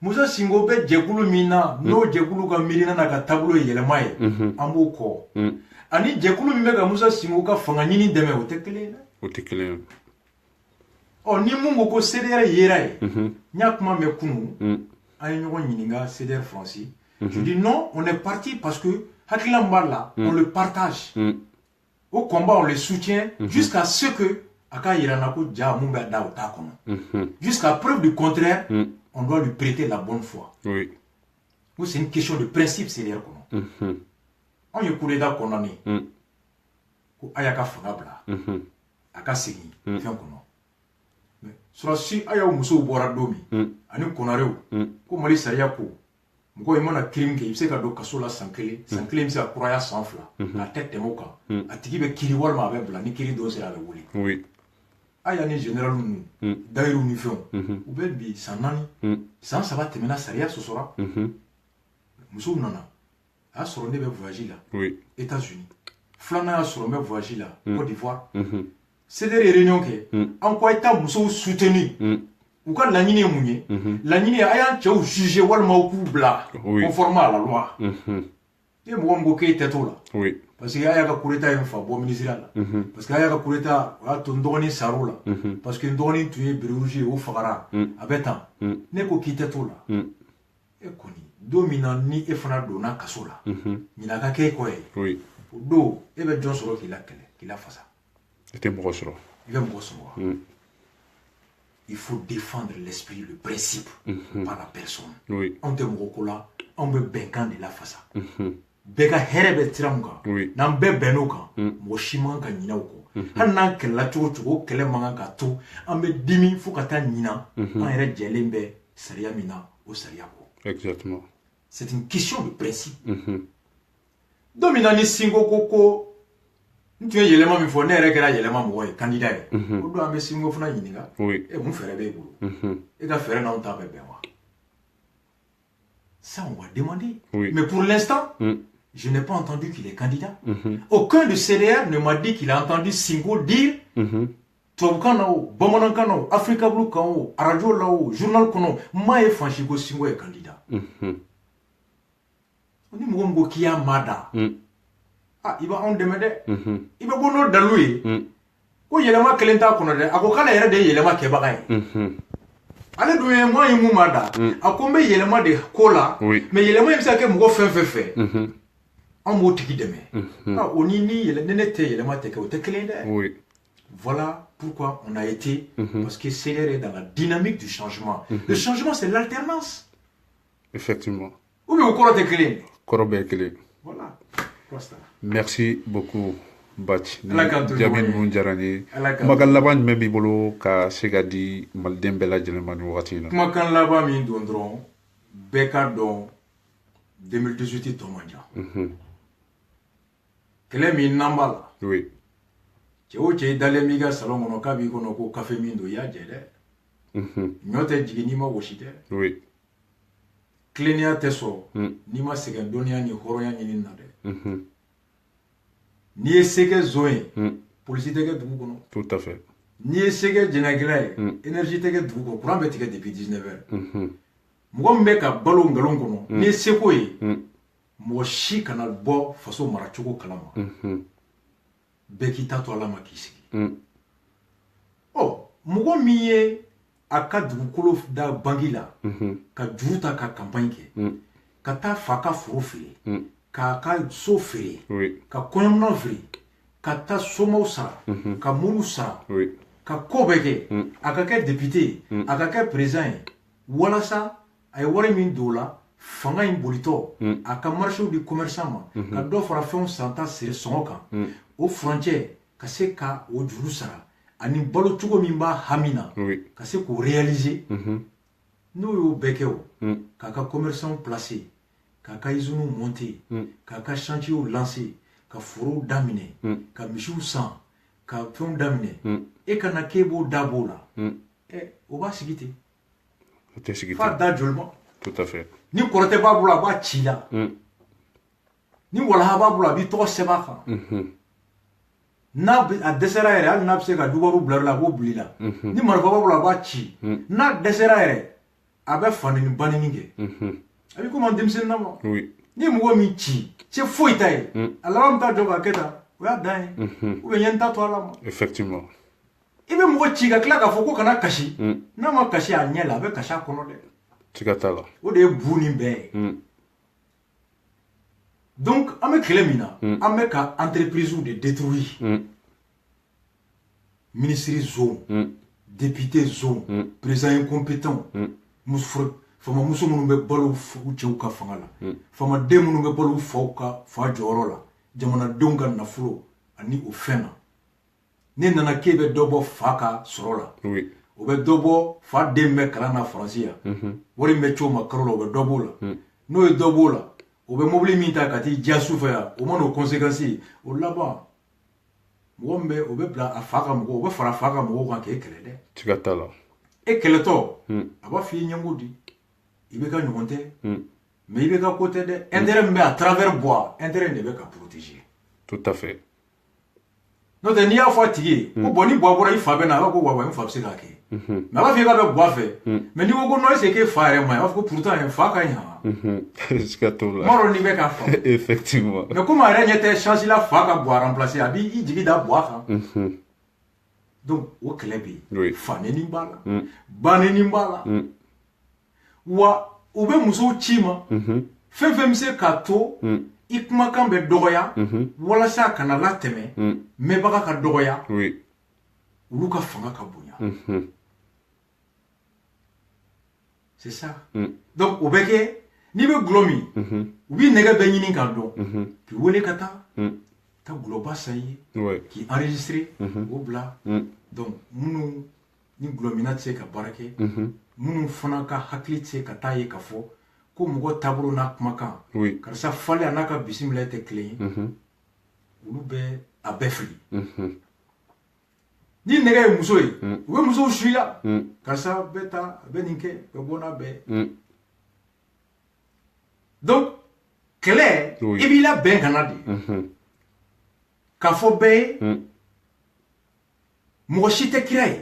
Moussa Singo be jekulu mina no jekulu ka mirina na ka tableau yelema ye. Ambo ko. Ani jekulu mi be ka Moussa Singo ka fanga nyini deme o te clé na. O te clé. Oh ni mungo ko CDR yera ye. Nya kuma me kunu. Ay ñogo ñininga CDR français. Je dis non, on est parti parce que hakila mbala on le partage. Au combat on le soutient jusqu'à ce que aka yirana ko ja mumba da o ta kono. Jusqu'à preuve du contraire, on doit lui prêter la bonne foi. Oui. C'est une question de principe CDR kono. On y coup d'état condamné. Ko ayaka fangabla. Aka segi fin kono. Sura si aya muso bora domi ani konareo ko mali sariya ko mko imana crime ke ibse ka do kasola sankele sankele mse akuraya sanfla na tête moka atiki be kiri walma be bla ni kiri do sera be wuli. Oui. Aya ni général nu dairu ni fion ou be bi sanani san saba temena sariya sosora muso nana a soro ne be voyager là. Oui. États-Unis flana a soro be voyager là Côte d'Ivoire. C'est des réunions que en quoi état muso soutenu ou quand la ligne est mouillée la ligne a un jugé walma au bla conformément à la loi et moi mon qui était là oui parce qu'il y a un coup d'état une fois bon ministériel parce qu'il y a un coup d'état à ton donné saro là parce que donné tu es brûlé au fagara abeta ne ko qui était là et koni dominant ni e fana dona kasola ni na ka ke ko e oui do e be John soro qui la fa ça. Il va me recevoir. Il faut défendre l'esprit, le principe, par la personne. Oui. On te mokola, on me benkan de la faça. Beka herebe tiramga. Oui. Nan be benoka, mo shiman ka nyina ko. Han nan kella chogo kele manga ka to, on me dimi fo kata nyina, an ere jelembe saria mina o saria ko. Exactement. C'est une question de principe. Dominani singo koko tu es yelema mi fo ne yɛrɛ kɛra yɛlɛma mɔgɔ ye candidat ye o don an bɛ singo fana ɲininka e mun fɛrɛ b'e bolo e ka fɛrɛ n'anw ta bɛ bɛn wa ça on va demander mais pour l'instant je n'ai pas entendu qu'il est candidat aucun de CDR ne m'a dit qu'il a entendu Singo dire tubabukan na o bamanankan na o Africa Blue kan o radio la o journal kɔnɔ m'a ye fansi ko Singo ye candidat ni mɔgɔ min ko k'i y'a maa da ah il va on demander il va bono dalui ko yelema kelenta kono de ako kala yere de yelema ke baga ale do ye mo yimu mada akombe yelema de kola mais yelema yimsa ke mugo fefefe on mo tiki deme ah oni ni yele nene te yelema te ke o te kelende voilà pourquoi on a été parce que c'est dans la dynamique du changement le changement c'est l'alternance effectivement ou bien au koro te kelende koro be kelende voilà. Merci beaucoup Bac Jamin Munjarani kumakan laban jumɛn b'i bolo ka se ka di maliden bɛɛ lajɛlen ma nin wagati in na kumakan laban min don dɔrɔn bɛɛ ka dɔn 2018 tɔ man jan kɛlɛ min n'an b'a la cɛ o cɛ i dalen b'i ka salon kɔnɔ k'a b'i kɔnɔ ko kafe min don i y'a jɛ dɛ ɲɔ tɛ jigin n'i ma gosi dɛ tilennenya tɛ sɔrɔ n'i ma sɛgɛn dɔnniya ni hɔrɔnya ɲini na dɛ n'i ye se kɛ zon ye polisi tɛ kɛ dugu kɔnɔ tout à fait n'i ye se kɛ jɛnɛgɛla ye énergie tɛ kɛ dugu kɔnɔ courant bɛ tigɛ depuis 19 heures mɔgɔ min bɛ ka balo ngalon kɔnɔ n'i ye seko ye mɔgɔ si kana bɔ faso maracogo kalama bɛɛ k'i ta to ala ma k'i sigi ɔ mɔgɔ min ye a ka dugukolo da bangi la ka juru ta ka campagne kɛ ka taa fa ka foro feere k'a ka so feere ka kɔɲɔminɛnw feere ka taa somaw sara ka mulu sara ka ko bɛɛ kɛ a ka kɛ député a ka kɛ président ye walasa a ye wari min don o la fanga in bolitɔ a ka marché di commerçant ma ka dɔ fara fɛnw santa siri sɔngɔ kan o furancɛ ka se ka o juru sara ani balo cogo min b'a hami na ka se k'o réaliser n'o y'o bɛɛ kɛ o k'a ka commerçants placer k'a ka usines monter k'a ka chantiers lancer ka forow daminɛ ka misiw san ka fɛnw daminɛ e kana k'e b'o dab'o la o b'a sigi ten o tɛ sigi ten f'a da joli ma tout à fait ni kɔrɔtɛ b'a bolo a b'a ci la ni walaha b'a bolo a b'i tɔgɔ sɛbɛn a kan n'a a dɛsɛra yɛrɛ hali n'a bɛ se ka dubaru bila la a b'o bila i la ni marifa b'a bolo a b'a ci n'a dɛsɛra yɛrɛ a bɛ fanini banini kɛ a bɛ komi denmisɛnnin na ma ni mɔgɔ min ci se foyi t'a ye a laban bɛ taa jɔ k'a kɛ tan o y'a dan ye ou bien n ye n ta to a la ma effectivement i bɛ mɔgɔ ci ka tila k'a fɔ ko kana kasi n'a ma kasi a ɲɛ la a bɛ kasi a kɔnɔ dɛ siga t'a la o de ye bu ni bɛɛ ye donc an bɛ kɛlɛ min na an bɛ ka entreprise de détruire ministre zone député zone président incompétent fama muso minnu bɛ balo u cɛw ka fanga la fama den minnu bɛ balo u faw ka fa jɔyɔrɔ la jamanadenw ka nafolo ani o fɛn na ne nana k'e bɛ dɔ bɔ fa ka sɔrɔ la o bɛ dɔ bɔ fa den bɛ kalan na faransi yan wari min bɛ c'o ma kalo la o bɛ dɔ b'o la n'o ye dɔ b'o la o bɛ mobili min ta ka t'i diya sufɛ yan o ma n'o conséquence ye o laban mɔgɔ min bɛ o bɛ bila a fa ka mɔgɔw o bɛ fara a fa ka mɔgɔw kan k'e kɛlɛ dɛ siga t'a la e kɛlɛtɔ a b'a f'i ye ɲɛngo di i bɛ ka ɲɔgɔn tɛ mais i bɛ ka ko tɛ dɛ intérêt min bɛ à travers bois intérêt de bɛ ka protéger tout à fait n'o tɛ n'i y'a fɔ a tigi ye ko bon ni bois bɔra i fa bɛ na a b'a ko wa n fa bɛ se k'a kɛ mais a b'a fɔ i k'a bɛ bois fɛ mais n'i ko ko non est-ce que fa yɛrɛ ma ɲi a b'a fɔ ko pourtant fa ka ɲi siga t'o la m'a dɔn n'i bɛ k'a faamu effectivement mais comme a yɛrɛ ɲɛ tɛ chance la fa ka bois remplacer a b'i jigi da bois kan donc o kɛlɛ bɛ yen fa nɛni b'a la ba nɛni b'a la wa u bɛ musow ci ma fɛn fɛn bɛ se k'a to i kumakan bɛ dɔgɔya walasa a kana latɛmɛ mɛnbaga ka dɔgɔya olu ka fanga ka bonya c'est ça donc o bɛ kɛ n'i bɛ gulɔ min u b'i nɛgɛ bɛɛ ɲini k'a dɔn k'i wele ka taa ka gulɔba san i ye k'i enregistrer o bila donc minnu ni gulɔmina tɛ se ka baara kɛ minnu fana ka hakili tɛ se ka taa ye k'a fɔ ko mɔgɔ taabolo n'a kumakan karisa falen a n'a ka bisimila tɛ kelen ye olu bɛ a bɛɛ fili ni nɛgɛ ye muso ye u bɛ musow su i la karisa bɛ taa a bɛ nin kɛ bɛ bɔ n'a bɛɛ donc kɛlɛ i b'i labɛn ka na de k'a fɔ bɛɛ ye mɔgɔ si tɛ kira ye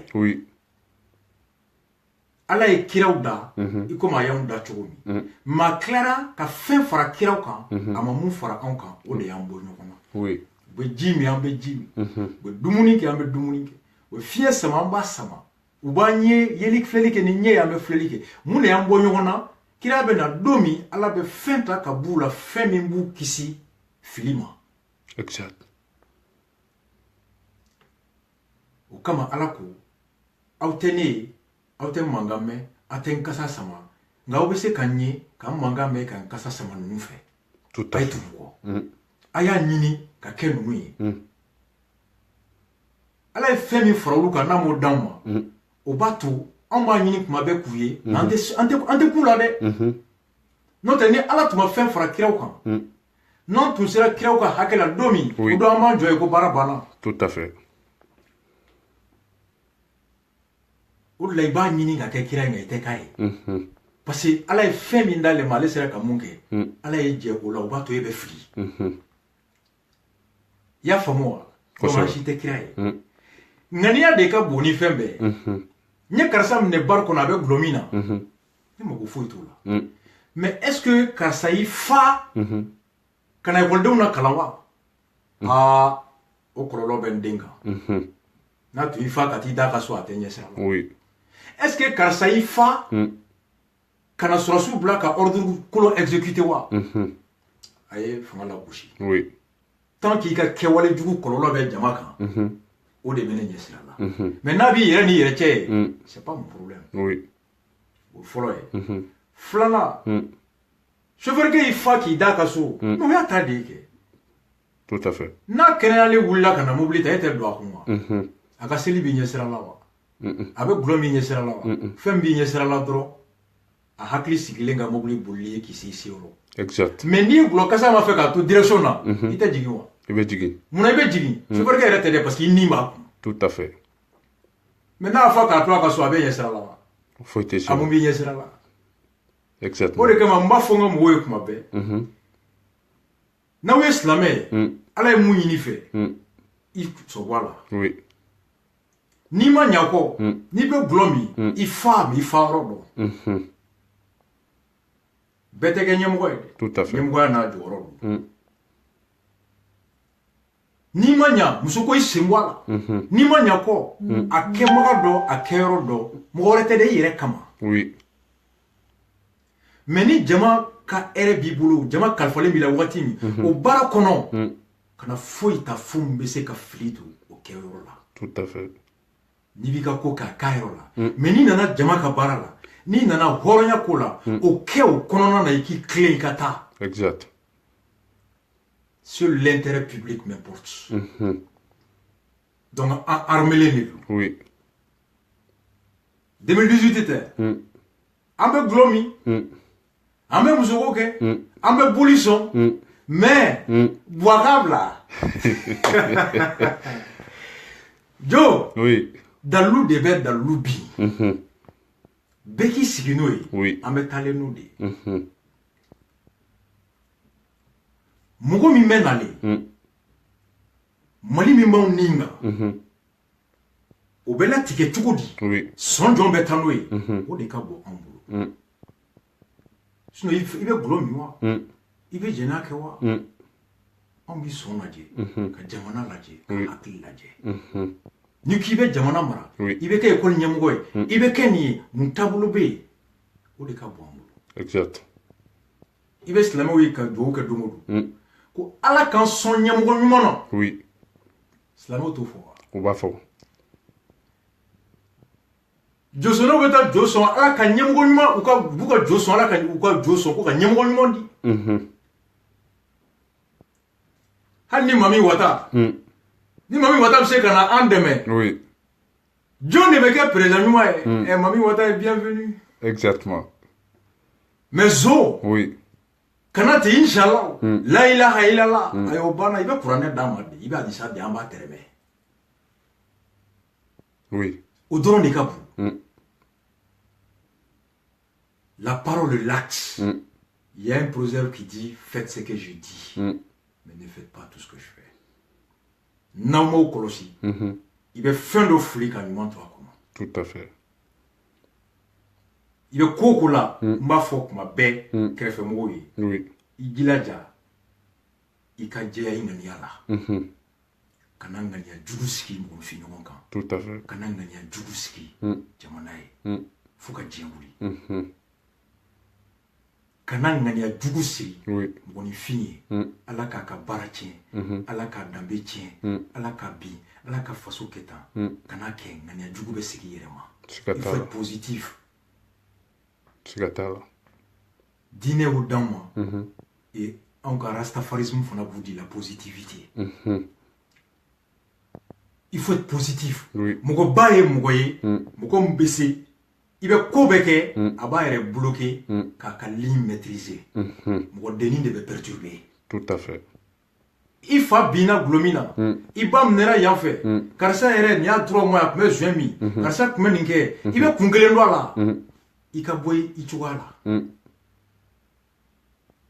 ala ye kiraw da i komi a y'anw da cogo min maa tilara ka fɛn fara kiraw kan a ma mun fara anw kan o de y'an bɔ ɲɔgɔn na u bɛ ji min an bɛ ji min u bɛ dumuni kɛ an bɛ dumuni kɛ u bɛ fiɲɛ sama an b'a sama u b'an ye yeli filɛli kɛ ni ɲɛ ye an bɛ filɛli kɛ mun de y'an bɔ ɲɔgɔn na kira bɛ na don min ala bɛ fɛn ta ka b'u la fɛn min b'u kisi fili ma exact o kama ala ko aw tɛ ne ye aw tɛ mankan mɛn aw tɛ n kasa sama nka aw bɛ se ka n ye ka n mankan mɛn ka n kasa sama ninnu fɛ a ye tugu kɔ a y'a ɲini ka kɛ ninnu ye ala ye fɛn min fara olu kan n'a m'o d'anw ma o b'a to anw b'a ɲini kuma bɛɛ k'u ye an tɛ kun la dɛ n'o tɛ ni ala tun ma fɛn fara kiraw kan n'an tun sera kiraw ka hakɛ la don min o don an b'an jɔ ye ko baara banna tout à fait o de la i b'a ɲini ka kɛ kira ye nka i tɛ k'a ye parce que ala ye fɛn min d'ale ma ale sera ka mun kɛ ala ye jɛ o la o b'a to e bɛ fili i y'a faamu wa donc an si tɛ kira ye ŋaniya de ka bon ni fɛn bɛɛ n ye karisa minɛ bari kɔnɔ a bɛ gulɔ min na ne mago foyi t'o la mais est ce que karisa y'i fa ka na ekɔlidenw na kalan wa aa o kɔlɔlɔ bɛ n den kan n'a tun y'i fa ka t'i da ka so a tɛ ɲɛ sira la est ce que karisa y'i fa ka na sɔrɔsiw bila ka ordre kolon exécuter wa a ye fanga lagosi tant k'i ka kɛwale jugu kɔlɔlɔ bɛ jama kan o de bɛ ne ɲɛ sira la mais n'a b'i yɛrɛ n'i yɛrɛ cɛ ye c'est pas mon problème o fɔlɔ ye filanan chauffeur y'i fa k'i da ka so o y'a ta de ye kɛ tout à fait n'a kɛnɛyalen wulila ka na mobili ta e tɛ don a kun wa a ka seli b'i ɲɛ sira la wa a bɛ gulɔ min ɲɛ sira la wa fɛn b'i ɲɛ sira la dɔrɔn a hakili sigilen ka mobili bolili ki se se yɔrɔ exact mais ni gulɔ kasa ma fɛ ka to direction na i tɛ jigin wa i bɛ jigin munna i bɛ jigin chauffeur kɛ yɛrɛ tɛ dɛ parce que i ni b'a kun tout à fait mais n'a fɔ k'a to a ka so a bɛ ɲɛ sira la wa foyi tɛ a mun b'i ɲɛ sira la exactement o de kama n b'a fɔ n ka mɔgɔw ye kuma bɛɛ n'aw ye silamɛ ye ala ye mun ɲini fɛ i sɔbɔ a la oui n'i ma ɲa kɔ n'i bɛ gulɔ min i fa min i fa yɔrɔ dɔn bɛɛ tɛ kɛ ɲɛmɔgɔ ye tout à fait ɲɛmɔgɔya n'a jɔyɔrɔ don n'i ma ɲa muso ko i sen bɔ a la n'i ma ɲa kɔ a kɛbaga dɔ a kɛyɔrɔ dɔ mɔgɔ wɛrɛ tɛ dɛ i yɛrɛ kama oui mais ni jama ka hɛrɛ b'i bolo jama kalifalen b'i la waati min o baara kɔnɔ kana foyi ta fo min bɛ se ka fili don o kɛyɔrɔ la tout à fait n'i b'i ka ko k'a k'a yɔrɔ la mais n'i nana jama ka baara la n'i nana hɔrɔnya ko la o kɛ o kɔnɔna na i k'i tilen i ka taa exact seul l'intérêt public m'importe donc an armelen de don oui 2018 tɛ an bɛ gulɔ min an bɛ musoko kɛ an bɛ boli sɔn mais buwaka bila jo oui dalilu de bɛ dalilu bin bɛɛ k'i sigi n'o ye oui an bɛ taalen n'o de ye mɔgɔ min bɛ nalen mali min b'anw ni kan o bɛ latigɛ cogo di oui sɔn jɔn bɛ taa n'o ye o de ka bɔ anw bolo sinon i bɛ gulɔ min wa i bɛ jɛnɛya kɛ wa anw bɛ sɔn lajɛ ka jamana lajɛ ka hakili lajɛ ni k'i bɛ jamana mara i bɛ kɛ ekɔli ɲɛmɔgɔ ye i bɛ kɛ nin ye mun taabolo bɛ yen o de ka bɔ an bolo exact i bɛ silamɛw ye ka dugawu kɛ don o don ko ala k'an sɔn ɲɛmɔgɔ ɲuman na oui silamɛw t'o fɔ wa o b'a fɔ josɔnnaw bɛ taa jo sɔn ala ka ɲɛmɔgɔ ɲuman u ka jo sɔn ala ka u ka jo sɔn ko ka ɲɛmɔgɔ ɲuman di hali ni mami wata ni mami wata bɛ se ka na an dɛmɛ oui jɔn de bɛ kɛ président ɲuman ye mami wata est bienvenue exactement mais zo oui kana ten inshallah la ilaha illallah ayo bana i bɛ kuranɛ d'a ma de i bɛ hadisa de an b'a tɛrɛmɛ oui o dɔrɔn de ka bon la parole et l'acte il y a un proverbe qui dit faites ce que je dis mais ne faites pas tout ce que je fais n'aw m'aw kɔlɔsi i bɛ fɛn dɔ fili ka ɲuman to a kɔnɔ tout à fait i bɛ ko o ko la n b'a fɔ kuma bɛɛ kɛrɛfɛmɔgɔw ye oui i jilaja i ka jɛya i ŋaniya la kana ŋaniya jugu sigi mɔgɔnifin ɲɔgɔn kan tout à fait kana ŋaniya jugu sigi jamana ye fo ka diɲɛ wuli kana ŋaniya jugu sigi mɔgɔnifin ye ala k'a ka baara tiɲɛ ala k'a danbe tiɲɛ ala k'a bin ala ka faso kɛ tan kana kɛ ŋaniya jugu bɛ sigi i yɛrɛ ma il faut être positif siga t'a la diinɛ y'o d'anw ma et anw ka rastafarisme fana b'u di la positivité il faut être positif mɔgɔ ba ye mɔgɔ ye mɔgɔ min bɛ se i bɛ ko bɛɛ kɛ a b'a yɛrɛ bloqué k'a ka ligne maîtriser mɔgɔ dennin de bɛ perturber tout à fait i fa binna gulɔ min na i ba minɛra yan fɛ karisa yɛrɛ nin y'a 3 mois a tun bɛ joint min karisa tun bɛ nin kɛ i bɛ kun kelen don a la i ka bɔ i cogoya la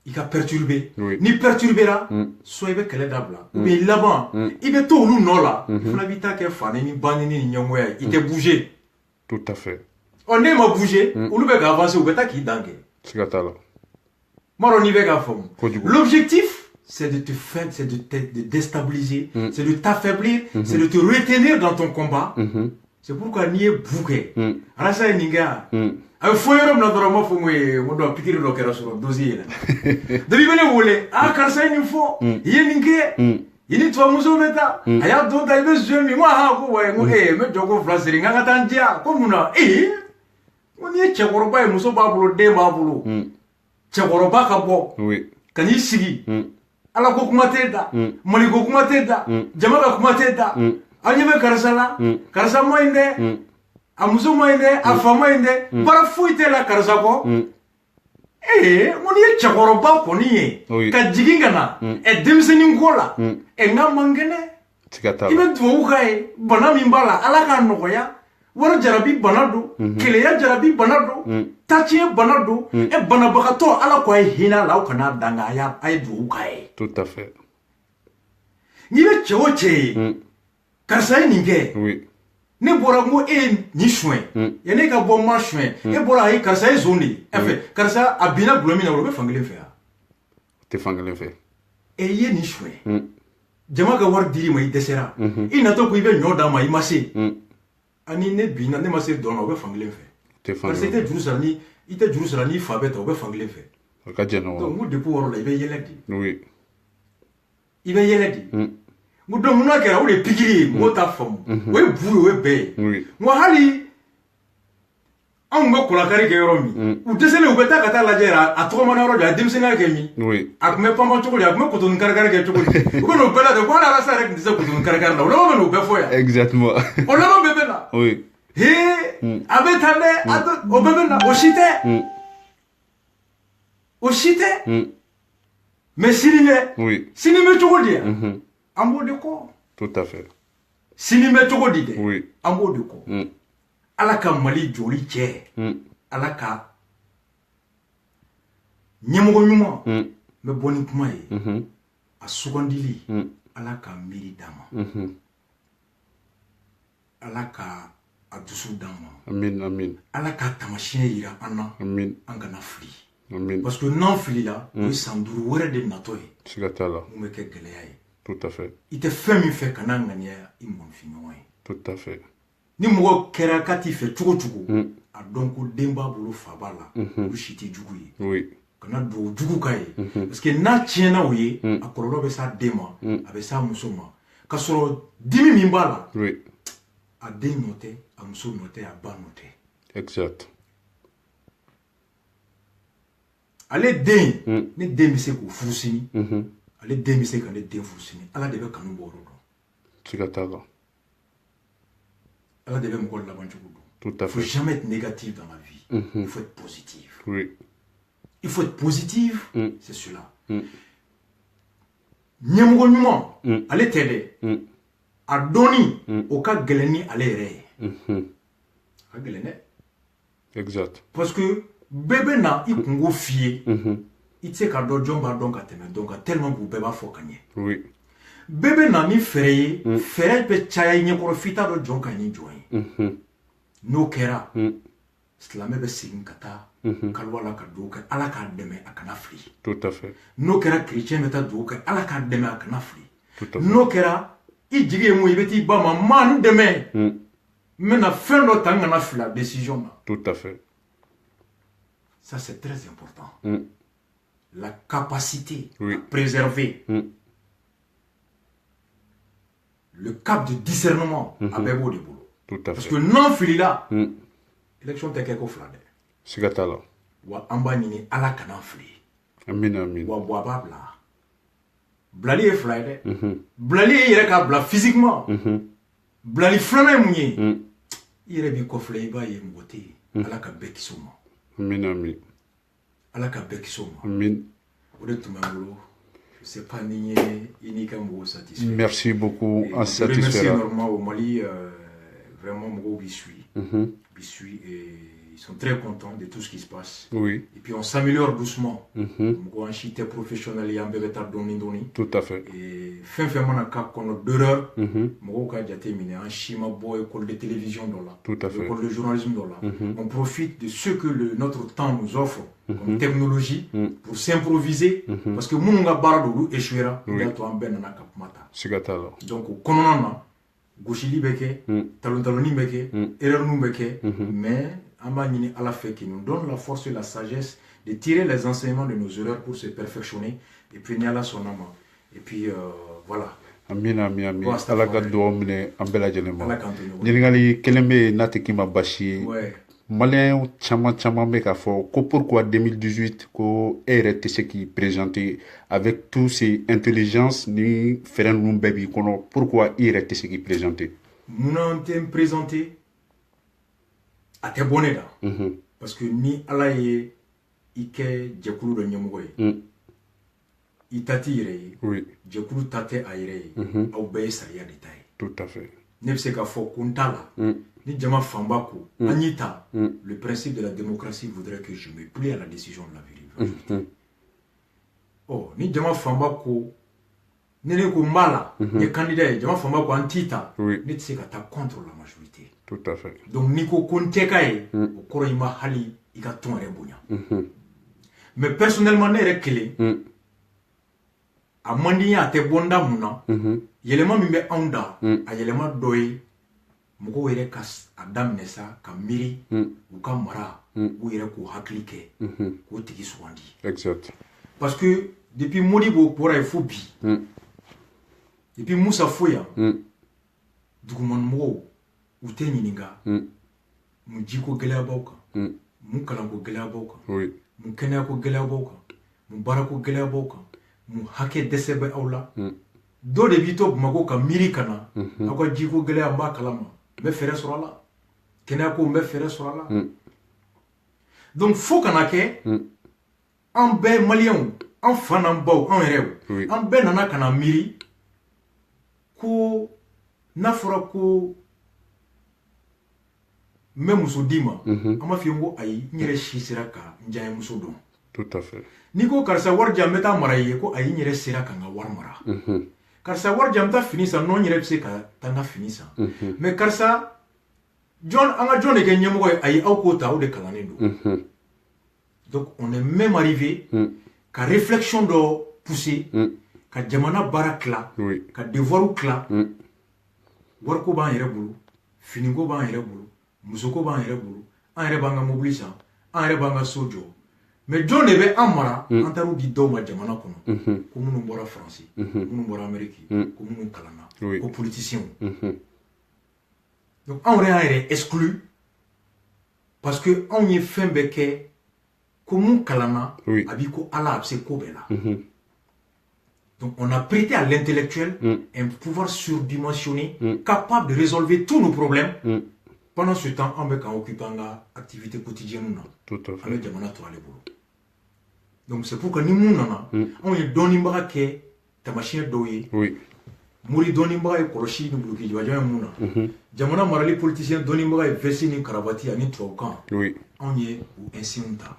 i ka perturber ni perturbera soit i bɛ kɛlɛ dabila ou bien laban i bɛ to olu nɔ la i fana b'i ta kɛ fanɛ ni banni ni ɲɛngoya ye i tɛ bouger tout à fait ɔ n'e ma bouger olu bɛ ka avancer u bɛ taa k'i dan kɛ siga t'a la m'a dɔn n'i bɛ k'a faamu l'objectif c'est de te faire, c'est de te déstabiliser, c'est de t'affaiblir, c'est de te retenir dans ton combat. C'est pourquoi n'i ye bu kɛ arasa ye nin kɛ a bɛ fɔ yɔrɔ min na dɔrɔn n b'a fɔ n ko pikiri dɔ kɛra sɔrɔ dosi yɛlɛna depuis bɛ ne wele karisa ye nin fɔ i ye nin kɛ i ni tubabumuso bɛ taa a y'a don ta i bɛ jouer min n ko ko wa n ko n bɛ jɔ ko 2 siri n ka taa n diya ko mun na ko n'i ye cɛkɔrɔba ye muso b'a bolo den b'a bolo cɛkɔrɔba ka bɔ ka n'i sigi ala ko kuma t'e da mali ko kuma t'e da jama ka kuma t'e da a ɲɛ bɛ karisa la karisa ma ɲi dɛ a muso ma ɲi dɛ a fa ma ɲi dɛ baara foyi t'e la karisa kɔ mun ye cɛkɔrɔba kɔni ye ka jigin ka na denmisɛnnin ko la n ka man kɛnɛ i bɛ dugawu k'a ye bana min b'a la ala k'a nɔgɔya wari jarabi bana don keleya jarabi bana don tatiɲɛ bana don banabagatɔ ala ko a ye hinɛ la aw kana dan kan a ye dugawu k'a ye tout à fait n'i bɛ cɛ o cɛ ye karisa ye nin kɛ ne bɔra ko e ye nin suɲɛ yanni ka bɔ ma suɲɛ e bɔra ayi karisa ye zon de ye karisa a binna gulɔ min na o bɛ fan kelen fɛ yan o tɛ fan kelen fɛ e ye nin suɲɛ jama ka wari dir'i ma i dɛsɛra i natɔ ko i bɛ ɲɔ d'a ma i ma se ani ne binna ne ma se dɔn na o bɛ fan kelen fɛ parce que i tɛ juru sara n'i fa bɛ ta o bɛ fan kelen fɛ o ka jɛn ɲɔgɔn donc n ko depuis o yɔrɔ la i bɛ yɛlɛ de oui i bɛ yɛlɛ de n ko donc mun n'a kɛra o de ye pikiri ye mɔgɔw t'a faamu o ye bu ye o ye bɛɛ ye n ko hali anw bɛ kɔlɔkari kɛ yɔrɔ min u dɛsɛlen u bɛ taa ka taa lajɛ yɛrɛ a tɔgɔmana yɔrɔ de a denmisɛnninya kɛ min a tun bɛ panpan cogo di a tun bɛ kotoni kari-kari kɛ cogo di u bɛ n'o bɛɛ lajɛ ko hali alasa yɛrɛ tun tɛ se kotoni kari-kari la o laban bɛ n'o bɛɛ fɔ yan exactement o laban bɛɛ bɛ na a bɛ tan dɛ o bɛɛ bɛ na o si tɛ mais sini dɛ sini bɛ cogo di yan an b'o de kɔ tout à fait sini bɛ cogo di dɛ an b'o de kɔ ala ka mali joli cɛ ala ka ɲɛmɔgɔ ɲuman n bɛ bɔ ni kuma ye a sugandili ala ka miiri d'an ma ala ka a dusu d'an ma amin amin ala ka tamasiyɛn yira an na amin an kana fili amin parce que n'an filila o ye san 5 wɛrɛ de natɔ ye siga t'a la mun bɛ kɛ gɛlɛya ye tout à fait i tɛ fɛn min fɛ kana ŋaniya i mɔgɔninfinɲɔgɔn ye tout à fait ni mɔgɔ kɛra k'a t'i fɛ cogo cogo a dɔn ko den b'a bolo fa b'a la olu si tɛ jugu ye kana dugawu jugu k'a ye parce que n'a tiɲɛna o ye a kɔlɔlɔ bɛ s'a den ma a bɛ s'a muso ma k'a sɔrɔ dimi min b'a la a den nɔ tɛ a muso nɔ tɛ a ba nɔ tɛ exact ale den ne den bɛ se k'o furu sini ale den bɛ se ka ne den furu sini ala de bɛ kanu bɔ o yɔrɔ dɔn siga t'a la ala de bɛ mɔgɔ laban cogo dɔn tout à fait il faut jamais être négatif dans la vie il faut être positif oui il faut être positif c'est cela ɲɛmɔgɔ ɲuman ale tɛ dɛ a dɔnni o ka gɛlɛn ni ale yɛrɛ ye a ka gɛlɛn dɛ exact parce que bɛɛ bɛ na i kungo f'i ye i tɛ se ka dɔn jɔn b'a dɔn ka tɛmɛ dɔn kan tellement que u bɛɛ b'a fɔ ka ɲɛ bɛɛ bɛ na ni fɛɛrɛ ye fɛɛrɛ bɛ caya i ɲɛkɔrɔ f'i t'a dɔn jɔn ka ni jɔn ye n'o kɛra silamɛ bɛ segin ka taa kaliwa la ka dugawu kɛ ala k'a dɛmɛ a kana fili tout à fait n'o kɛra chrétien bɛ taa dugawu kɛ ala k'a dɛmɛ a kana fili n'o kɛra i jigi ye mun ye i bɛ t'i ba ma maa n dɛmɛ n bɛna fɛn dɔ ta n kana fila décision na tout à fait ça c'est très important la capacité à préserver le cap de discernement a bɛɛ b'o de bolo parce que n'an filila élection tɛ kɛ ko fila dɛ siga t'a la wa an b'a ɲini ala kana fili amin amin wa a b'a bila bilali ye fila ye dɛ bilali ye i yɛrɛ k'a bila physiquement bilali filanan ye mun ye i yɛrɛ b'i kɔfilɛ i b'a ye mɔgɔ tɛ yen ala ka bɛɛ kisi o ma amin amin ala ka bɛɛ kisi o ma amin o de tun bɛ n bolo je sais pas ni i n'i ka mɔgɔw satisfait merci beaucoup en satisfaire je remercie énormément au Mali vraiment mɔgɔw b'i suit et ils sont très contents de tout ce qui se passe. Oui. Et puis on s'améliore doucement. On est professionnel et on peut être doni. Tout à fait. Et fin mana ka kono d'erreur. Moko ka jate mine en chima boy école de télévision dans là. Tout à fait. École de journalisme dans là. On profite de ce que notre temps nous offre comme technologie pour s'improviser parce que munga barado échouera to en ben na kapmata. Sigatala. Donc au konona goshili beke, talontaloni beke, erreur nous beke, mais Amani Allah fait qui nous donne la force et la sagesse de tirer les enseignements de nos erreurs pour se perfectionner et puis Niala son âme. Et puis voilà. Amina ami ami ala ka do mine an bɛɛ lajɛlen ma ɲininkali kelen bɛ n'a tɛ k'i ma basi ye maliyɛn caman bɛ k'a fɔ ko pourquoi 2018 ko e yɛrɛ tɛ se k'i présenter avec tous ces intelligences ni fɛɛrɛ ninnu bɛɛ b'i kɔnɔ pourquoi i yɛrɛ tɛ se k'i présenter. Munna n tɛ n présenter a tɛ bɔ ne da parce que ni ala ye i kɛ jɛkulu dɔ ɲɛmɔgɔ ye i ta t'i yɛrɛ ye jɛkulu ta tɛ a yɛrɛ ye aw bɛɛ ye sariya de ta ye tout à fait ne bɛ se k'a fɔ ko n t'a la ni jama fanba ko an y'i ta le principe de la démocratie voudrait que je me plie à la décision de la vérité ni jama fanba ko ni ne ko n b'a la n ye candidat ye jama fanba ko an t'i ta ne tɛ se ka taa contre la majorité tout à fait donc n'i ko ko n tɛ k'a ye o kɔrɔ i ma hali i ka tɔn yɛrɛ bonya mais personnellement ne yɛrɛ kelen a man di n ye a tɛ bɔ n da mun na yɛlɛma min bɛ anw da a yɛlɛma dɔ ye mɔgɔw yɛrɛ ka a daminɛ sa ka miiri u ka mara u yɛrɛ k'u hakili kɛ k'o tigi sugandi exact parce que depuis Modibo bɔra yen fo bi depuis Musa Foya dugumamɔgɔw u tɛ ɲininka mun jiko gɛlɛya b'aw kan mun kalanko gɛlɛya b'aw kan mun kɛnɛyako gɛlɛya b'aw kan mun baarako gɛlɛya b'aw kan mun hakɛ dɛsɛ bɛ aw la dɔ de b'i to Bamako ka miiri ka na aw ka jiko gɛlɛya n b'a kalama n bɛ fɛɛrɛ sɔrɔ a la kɛnɛyako n bɛ fɛɛrɛ sɔrɔ a la donc fo kana kɛ an bɛɛ maliyɛnw an fa n'an baw an yɛrɛw an bɛɛ nana ka na miiri ko n'a fɔra ko n bɛ muso d'i ma an b'a f'i ye ko ayi n yɛrɛ si sera ka n diya muso dɔn tout à fait n'i ko karisa wari jan n bɛ taa mara i ye ko ayi n yɛrɛ sera ka n ka wari mara karisa wari jan n bɛ taa fini san non n yɛrɛ bɛ se ka taa n ka fini san mais karisa an ka jɔn de kɛ ɲɛmɔgɔ ye ayi aw k'o ta aw de kalannen don donc on est même arrivé ka réflexion dɔ pousser ka jamana baara tila ka devoiru tila wariko b'an yɛrɛ bolo finiko b'an yɛrɛ bolo musoko b'an yɛrɛ bolo an yɛrɛ b'an ka mobili san an yɛrɛ b'an ka so jɔ mais jɔn de bɛ an mara an taar'u di dɔw ma jamana kɔnɔ ko minnu bɔra faransi minnu bɔra amérique ko minnu kalanna ko politiciens donc anw yɛrɛ y'an yɛrɛ exclu parce que anw ye fɛn bɛɛ kɛ ko mun kalanna a b'i ko ala a bɛ se ko bɛɛ la donc on a prêté à l'intellectuel un pouvoir surdimensionné capable de résolver tous nos problèmes pendant ce temps an bɛ k'an occuper an ka activité quotidienne na an bɛ jamana to ale bolo donc c'est pourquoi ni mun nana anw ye dɔnnibaga kɛ tamasiyɛn dɔw ye mori dɔnnibaga ye kɔlɔsi ni bulukijibajɔn ye mun na jamana marali politicien dɔnnibaga ye vesti ni karavati ani tubabukan anw ye u insignes ta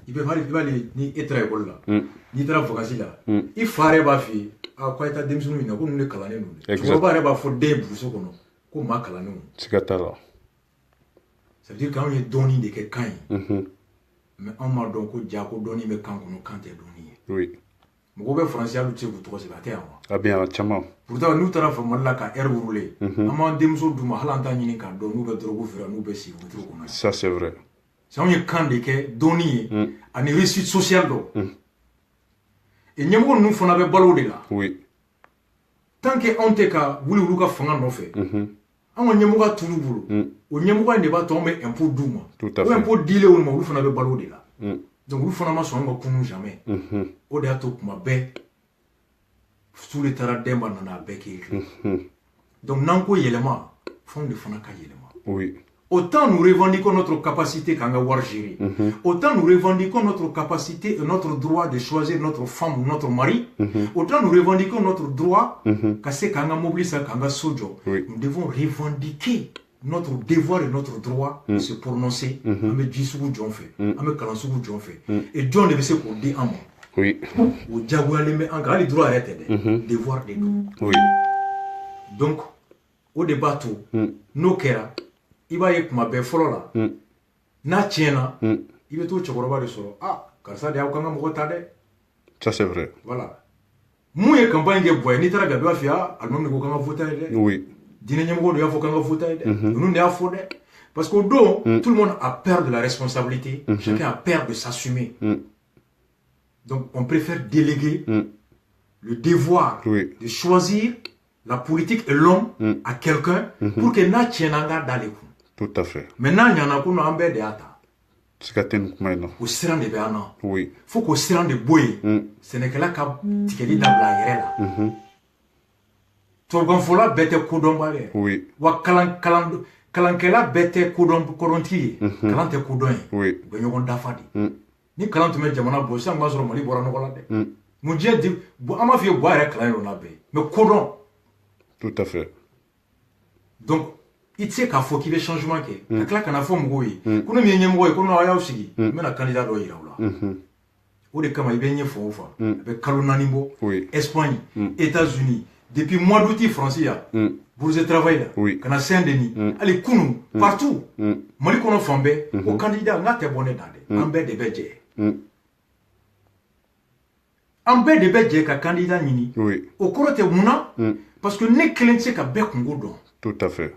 i b'ale ni e taara école la n'i taara vacances la i fa yɛrɛ b'a f'i ye ko a ye taa denmisɛnninw ɲininka ko ninnu de kalannen don dɛ cɛkɔrɔba yɛrɛ b'a fɔ den ye buruso kɔnɔ ko maa kalannenw siga t'a la ça veut dire qu'anw ye dɔnni de kɛ kan ye mais anw m'a dɔn ko ja ko dɔnni bɛ kan kɔnɔ kan tɛ dɔnni ye mɔgɔw bɛ faransi hali u tɛ se k'u tɔgɔ sɛbɛn a tɛ yan wa a bɛ yan caman pourtant n'u taara Mali la ka heure wurule an b'an denmuso d'u ma hali an t'a ɲini k'a dɔn n'u bɛ drogue feere n'u bɛ sigi wotoro kɔnɔ ça c'est vrai anw ye kan de kɛ dɔnni ye ani réussite sociale dɔ et ɲɛmɔgɔ ninnu fana bɛ balo de la tant que anw tɛ ka wuli olu ka fanga nɔfɛ an ka ɲɛmɔgɔ t'olu bolo o ɲɛmɔgɔ in de b'a to an bɛ impôt d'u ma o impôt dilen olu ma olu fana bɛ balo de la donc olu fana ma sɔn an ka kunu jamais o de y'a to tuma bɛɛ Sule taara Demba nana a bɛɛ kɛ donc n'an ko yɛlɛma f'anw de fana ka yɛlɛma autant nous revendiquons notre capacité qu'en avoir géré. Autant nous revendiquons notre capacité et notre droit de choisir notre femme ou notre mari. Autant nous revendiquons notre droit qu'en mobilise qu'en sojo. Nous devons revendiquer notre devoir et notre droit de se prononcer. Ame jisugu jonfe, ame kalansugu jonfe. Et John devait se pour dire amour. Oui. Au diagoualeme encore les droits arrêtés. Devoir de nous. Oui. Donc au débat tout, nos kera. I b'a ye kuma bɛɛ fɔlɔ la n'a tiɲɛna i bɛ t'o cɛkɔrɔba de sɔrɔ karisa de y'aw kan ka mɔgɔ ta dɛ ça c'est vrai voilà mun ye campagne kɛ bɔ ye n'i taara bi a b'a f'i ye alimami de ko k'an ka voter ye dɛ diinɛ ɲɛmɔgɔ de y'a fɔ k'an ka voter ye dɛ ninnu de y'a fɔ dɛ parce qu'au don tout le monde a peur de la responsabilité chacun a peur de s'assumer donc on préfère déléguer le devoir de choisir la politique et l'homme à quelqu'un pour que n'a tienne nga dans les coups. Tout à fait. Maintenant, il y en a qui ont un peu de hâte. C'est qu'à tenir comme ça. Au siran de béana. Oui. Faut qu'au siran de boye. Ce n'est que là qu'à tikeli d'abla là. Tu vas voir là bête coudon balé. Oui. Wa kalan kalankɛla bɛɛ tɛ kɔdɔntigi ye kalan tɛ kodɔn ye u bɛ ɲɔgɔn dafa de ni kalan tun bɛ jamana bɔ sisan b'a sɔrɔ mali bɔra nɔgɔ la dɛ mun diɲɛ di an b'a f'i ye buwa yɛrɛ kalan ye o la bɛɛ mais kodɔn tout à fait donc i tɛ se k'a fɔ k'i bɛ changement kɛ ka tila ka na fɔ mɔgɔw ye ko ne min ye ɲɛmɔgɔ ye ko non a y'aw sigi n bɛna candidat dɔ yira u la o de kama i bɛ ɲɛ fan o fan a bɛ kalo 4 bɔ Espagne États-Unis depuis mois d'août France ya bourse de travail la kana Saint-Denis hali kunu partout mali kɔnɔ fan bɛɛ o candidat n k'a tɛ bɔ ne da dɛ an bɛɛ de bɛ jɛ an bɛɛ de bɛ jɛ ka candidat ɲini o kɔrɔ tɛ mun na parce que ne kelen tɛ se ka bɛɛ kungo dɔn tout à fait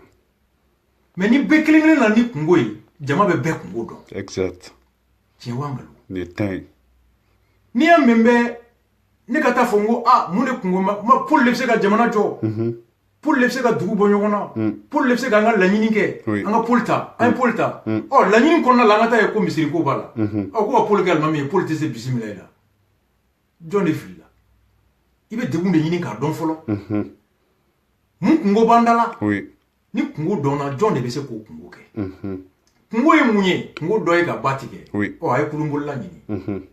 mais ni bɛɛ kelen kelen na ni kungo ye jama bɛ bɛɛ kungo dɔn exact tiɲɛ wa nkalon ni tɛn n'i y'a mɛn bɛ ne ka taa fɔ n ko mun de kungo ma Paul de bɛ se ka jamana jɔ Paul de bɛ se ka dugu bɔ ɲɔgɔn na Paul de bɛ se ka an ka laɲini kɛ an ka Paul ta an ye Paul ta laɲini kɔnɔna la an ka taa ye ko misiri ko b'a la ko ka Paul kɛ alimami ye Paul tɛ se bisimila i la jɔn de fili la i bɛ degun de ɲini k'a dɔn fɔlɔ mun kungo b'an da la ni kungo dɔnna jɔn de bɛ se k'o kungo kɛ kungo ye mun ye kungo dɔ ye ka ba tigɛ a ye kulunbolola ɲini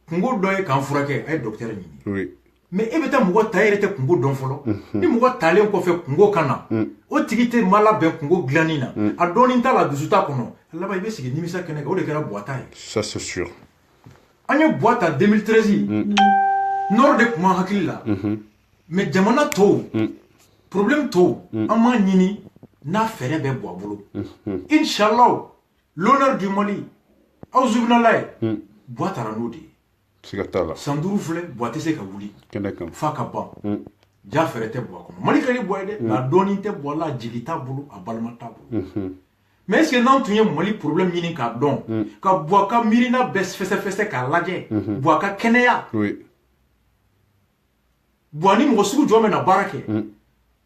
kungo dɔ ye k'an furakɛ a ye docteur ɲini mais e bɛ taa mɔgɔ ta e yɛrɛ tɛ kungo dɔn fɔlɔ ni mɔgɔ talen kɔfɛ kungo ka na o tigi tɛ ma labɛn kungo dilanni na a dɔɔnin t'a la dusu t'a kɔnɔ a laban i bɛ sigi nimisa kɛnɛ kan o de kɛra Buwata ye ça c'est sûr an ye Buwata 2013 nord de tun b'an hakili la mais jamana tɔw problème tɔw an b'a ɲini n'a fɛɛrɛ bɛ bɔ a bolo inshallah l'honneur du Mali aw zubinala ye Buwa taara n'o de ye siga t'a la san 5 filɛ Buwa tɛ se ka wuli kɛnɛ kan f'a ka ban ja fɛrɛ tɛ Buwa kɔnɔ Mali ka di Buwa ye dɛ nka dɔɔnin tɛ Buwa la a jigi t'a bolo a balima t'a bolo mais est-ce que n'an tun ye Mali problème ɲini k'a dɔn ka Buwa ka miirina bɛɛ fɛsɛfɛsɛ k'a lajɛ Buwa ka kɛnɛya Buwa ni mɔgɔ sugu jɔn bɛ na baara kɛ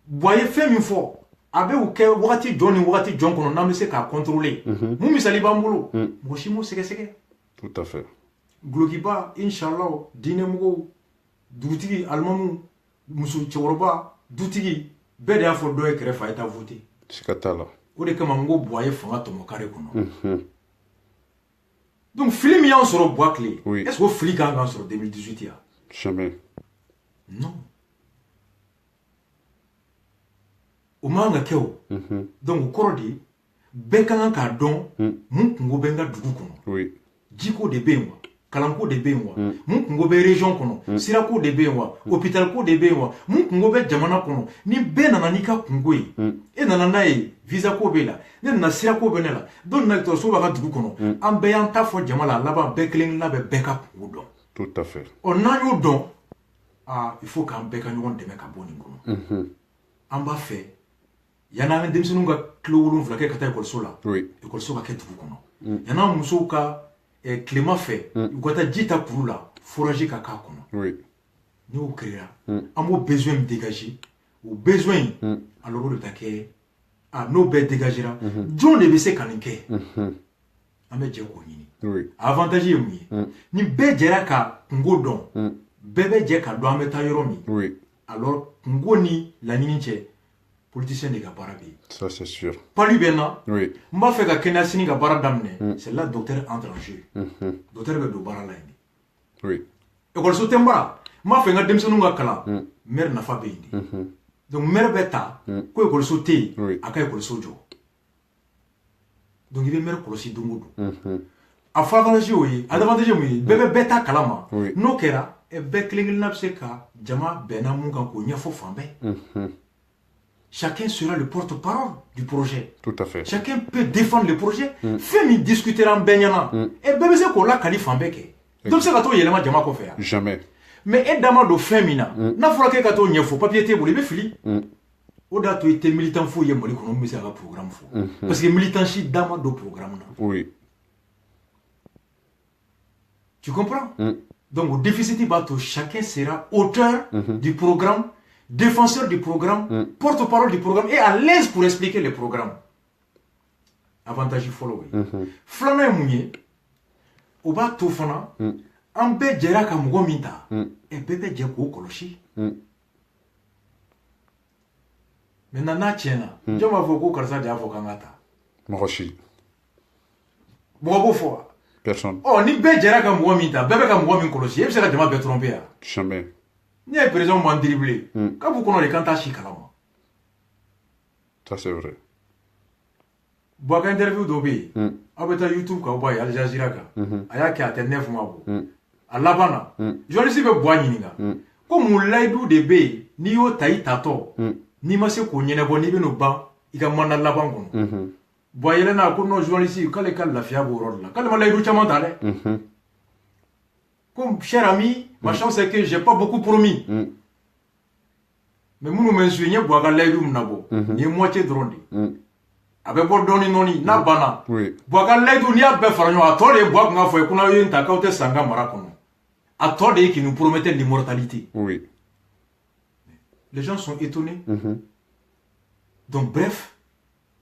Buwa ye fɛn min fɔ a bɛ u kɛ wagati jɔn ni wagati jɔn kɔnɔ n'an bɛ se k'a contrôler mun misali b'an bolo mɔgɔ si m'o sɛgɛsɛgɛ tout à fait gulokiba inshallah diinɛmɔgɔw dugutigi alimamu muso cɛkɔrɔba dutigi bɛɛ de y'a fɔ dɔ ye kɛrɛfɛ a ye taa voter siga t'a la o de kama n ko Buwa ye fanga tɔmɔ kare kɔnɔ donc fili min y'an sɔrɔ Buwa tile est-ce que o fili kan k'an sɔrɔ 2018 yan jamais non o man ka kɛ o donc o kɔrɔ de bɛɛ ka kan k'a dɔn mun kungo bɛ n ka dugu kɔnɔ jiko de bɛ yen wa kalanko de bɛ yen wa mun kungo bɛ région kɔnɔ sirako de bɛ yen wa hôpital ko de bɛ yen wa mun kungo bɛ jamana kɔnɔ ni bɛɛ nana n'i ka kungo ye e nana n'a ye visa ko b'e la ne nana sirako bɛ ne la dɔ nana dɔgɔtɔrɔso b'a ka dugu kɔnɔ an bɛɛ y'an ta fɔ jama la a laban bɛɛ kelen kelen bɛ bɛɛ ka kungo dɔn tout à fait n'an y'o dɔn il faut k'an bɛɛ ka ɲɔgɔn dɛmɛ ka bɔ nin kɔnɔ an b'a fɛ yanni an ka denmisɛnninw ka kilo 7 kɛ ka taa ekɔliso la ekɔliso ka kɛ dugu kɔnɔ yanni an musow ka tilema fɛ u ka taa ji ta kuru la forage ka k'a kɔnɔ ni y'o créera an b'o besoin min dégager o besoin alors o de bɛ taa kɛ n'o bɛɛ dégagera jɔn de bɛ se ka nin kɛ an bɛ jɛ k'o ɲini avantage ye mun ye ni bɛɛ jɛra ka kungo dɔn bɛɛ bɛ jɛ ka dɔn an bɛ taa yɔrɔ min alors kungo ni laɲini cɛ politicien de ka baara bɛ yen ça c'est sûr palu bɛ n na n b'a fɛ ka kɛnɛya sini ka baara daminɛ c'est là docteur entre en jeu docteur bɛ don baara la yen de ekɔliso tɛ n bara n b'a fɛ n ka denmisɛnninw ka kalan maire nafa bɛ yen de donc maire bɛ ta ko ekɔliso tɛ yen a ka ekɔliso jɔ donc i bɛ maire kɔlɔsi don o don a fɔ avantage y'o ye avantage ye mun ye bɛɛ bɛ bɛɛ ta kalama n'o kɛra bɛɛ kelen kelenna bɛ se ka jama bɛnna mun kan k'o ɲɛfɔ fan bɛɛ chacun sera le porte-parole du projet. Tout à fait. Chacun peut défendre le projet. Fais mi discuter en baignana. Et bébé c'est qu'on l'a qualifié en bec. Donc c'est quand il y a jama ko faire. Jamais. Mais et dama do femina. Na fura ke kato nyefo papier te boli be fili. O da to ite militant fo ye moli kono mesi aga programme fo. Parce que militant chi dama do programme na. Oui. Tu comprends? Donc au déficit bateau chacun sera auteur du programme, défenseur du programme, porte-parole du programme et à l'aise pour expliquer le programme. Avantage follow. Flana mounye, oba tofana, ambe jera ka mugo minta, e bebe jeko koloshi. maintenant n'a tiɲɛna jɔn b'a fɔ ko karisa de y'a fɔ k'an ka taa mɔgɔ si mɔgɔ b'o fɔ wa personne ni bɛɛ jɛra ka mɔgɔ min ta bɛɛ bɛ ka mɔgɔ min kɔlɔsi e bɛ se ka jama bɛɛ tromper ya jamais n'i ye président m'en dribbler k'a b'u kɔnɔ de k'an t'a si kalama ça c'est vrai Bois ka interview dɔ bɛ yen aw bɛ taa YouTube kan aw b'a ye Al Jazeera kan a y'a kɛ a tɛ 9 mois bɔ a laban na journaliste bɛ Bois ɲininka ko mun layidu de bɛ yen n'i y'o ta i tatɔ n'i ma se k'o ɲɛnabɔ n'i bɛn'o ban i ka mandat laban kɔnɔ Bois yɛlɛnna ko non journaliste k'ale ka lafiya b'o yɔrɔ de la k'ale ma layidu caman ta dɛ ko cher ami ma chance c'est que j'ai pas beaucoup promis mais minnu bɛ n su n ye Bois ka layidu min labɔ nin ye moitié dɔrɔn de a bɛ bɔ dɔɔni dɔɔni n'a banna Bois ka layidu n'i y'a bɛɛ fara ɲɔgɔn kan a tɔ de ye Bois kun ka fɔ ye ko n'aw ye n ta k'aw tɛ san n ka mara kɔnɔ a tɔ de ye qui nous promettait l'immortalité. Oui. Les gens sont étonnés. Donc bref,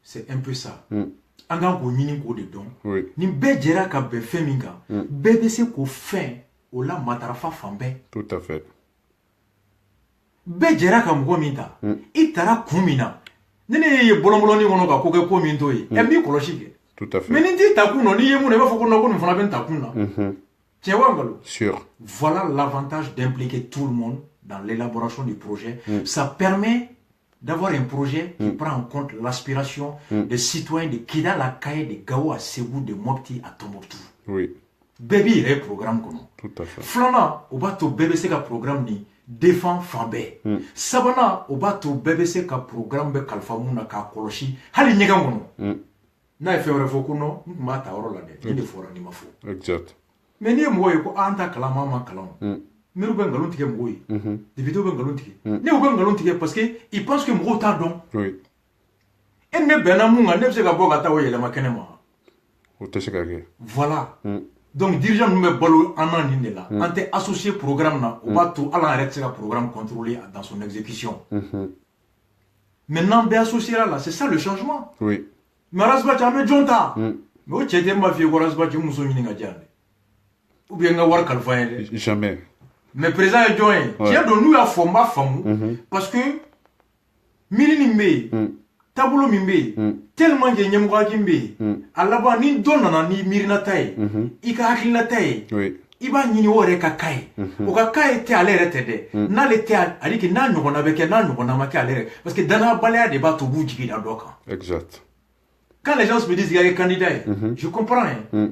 c'est un peu ça. An kan k'o ɲini k'o de dɔn ni bɛɛ jɛra ka bɛn fɛn min kan bɛɛ bɛ se k'o fɛn o la matarafa fan bɛɛ. Tout à fait. bɛɛ jɛra ka mɔgɔ min ta i taara kun min na ni ne ye bɔlɔnbɔlɔnin kɔnɔ ka ko kɛ ko min t'o ye ɛ n b'i kɔlɔsi kɛ. Tout à fait. mais ni n t'i ta kun na n'i ye mun na i b'a fɔ ko non ko nin fana bɛ n ta kun na. Tiens, Wangalo. Sûr. Voilà l'avantage d'impliquer tout le monde dans l'élaboration du projet. Ça permet d'avoir un projet qui prend en compte l'aspiration des citoyens de Kidal à Kaye, de Gao à Ségou, de Mopti à Tombouctou. Oui. Baby, il y a un programme comme ça. Tout à fait. Flana, au bateau BBC ka programme ni défend Fambé. Sabana, au bateau BBC ka programme be Kalfamouna ka Koloshi. Hali nyega ngono. Na e fewre fokuno, ma ta oro la de. Ni fora ni mafo. Exact. Mais ni mɔgɔ ye ko an ta kalan ma ma kalan miru bɛ nkalon tigɛ mɔgɔw ye député bɛ nkalon tigɛ ne bɛ nkalon tigɛ parce que il pense que mɔgɔw t'a dɔn e ne bɛnna mun kan ne bɛ se ka bɔ ka taa o yɛlɛma kɛnɛ ma o tɛ se ka kɛ voilà donc dirigeant ninnu bɛ balo an na nin de la an tɛ associé programme na o b'a to hali an yɛrɛ tɛ se ka programme contrôler dans son exécution maintenant bɛ associé là c'est ça le changement oui mais Rasbach an bɛ jɔn ta mais o cɛ tɛ ma f'i ye ko Rasbach muso ɲini ka diya dɛ ou bien nga war kalfa ye jamais mais président est joint tiens donc nous a formé famu parce que milini mbe tableau mbe tellement que nyemwa kimbe alaba ni donna ni mirina tay ika hakilina tay iba nyini wore ka kai o ka kai te alere tede na le te ali ki na nyogona beke na nyogona ma ka alere parce que dana balaya de ba to bu jigi da doka exact quand les gens me disent qu'il y a un candidat je comprends hein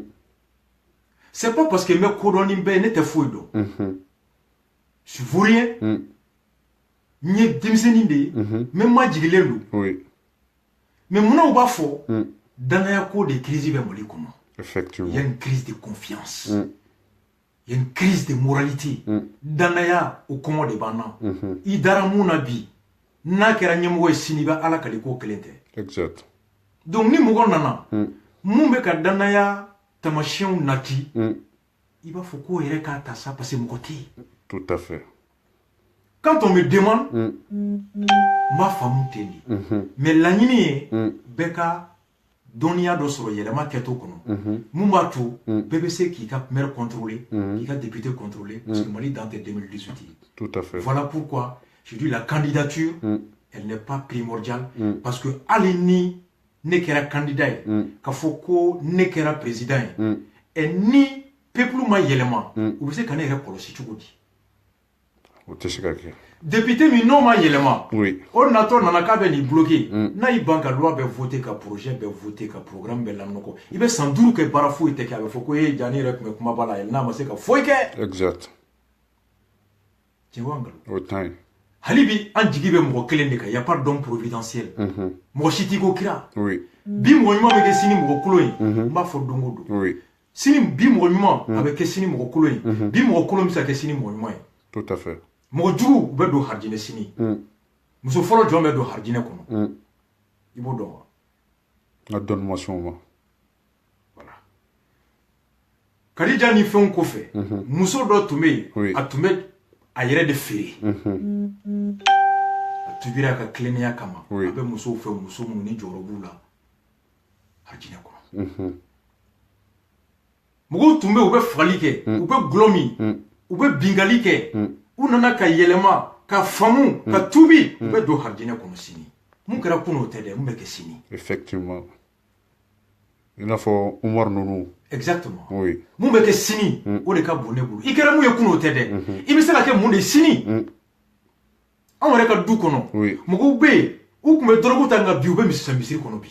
c'est pas parce que mes codoni be n'était fouille do je vous rien ni dimseni de même ma jigilelu oui mais mon on va fort dans la cour de crise be moli comment effectivement il y a une crise de confiance il y a une crise de moralité dans la au comment de bana idara muna bi na kera nyemo siniba ala kaliko kelente exact donc ni mugo nana mumbe ka danaya tamashion nati il va faut qu'on ait qu'à ça parce que mon côté tout à fait quand on me demande ma femme teni mais la nini beka donia do soro yelema keto kono mumbatu BBC qui a maire contrôlé qui a député contrôlé parce que Mali dans 2018 tout à fait voilà pourquoi je dis la candidature elle n'est pas primordiale parce que alini ne kera candidat ka foko ne kera président et ni peuple ma yelema ou se kana yɛrɛ kɔlɔsi cogo di o tɛ se ka kɛ député min n'o ma yɛlɛma oui o natɔ nana k'a bɛ nin bloqué n'a y'i ban ka loi bɛ voté ka projet bɛ voté ka programme bɛ laminɛ i bɛ san 5 kɛ baara foyi tɛ kɛ a bɛ fɔ ko e jani yɛrɛ tun bɛ kumaba la yɛlɛ n'a ma se ka foyi kɛ exact tiɲɛ wa ngalon o tan ye hali bi an jigi bɛ mɔgɔ kelen de kan y a pas d'homme providentiel mɔgɔ si t'i ko kira oui bi mɔgɔ ɲuman bɛ kɛ sini mɔgɔ kolon ye n b'a fɔ don o don oui sini bi mɔgɔ ɲuman a bɛ kɛ sini mɔgɔ kolon ye bi mɔgɔ kolon bɛ se ka kɛ sini mɔgɔ ɲuman ye tout à fait mɔgɔ jugu u bɛ don harijinɛ sini muso fɔlɔ jɔn bɛ don harijinɛ kɔnɔ i b'o dɔn wa a donne-moi son ma voilà Kadija ni fɛnw kɔfɛ muso dɔ tun bɛ yen a tun bɛ a yɛrɛ de feere a tubira a ka tilennenya kama a bɛ musow fɛ muso minnu ni jɔyɔrɔ b'u la harijinɛ kɔnɔ mɔgɔw tun bɛ u bɛ fagali kɛ u bɛ gulɔ min u bɛ bingali kɛ u nana ka yɛlɛma ka faamu ka tubi u bɛ don harijinɛ kɔnɔ sini mun kɛra kunun tɛ dɛ mun bɛ kɛ sini. Effectivement. Il n'a fɔ Umar Nunu. Exactement. Oui. Mun bɛ kɛ sini o de ka bon ne bolo. I kɛra mun ye kunun tɛ dɛ. I bɛ se ka kɛ mun de sini. Anw yɛrɛ ka du kɔnɔ. Oui. Mɔgɔw bɛ yen u tun bɛ dɔrɔgu ta nka bi u bɛ misiri kɔnɔ bi.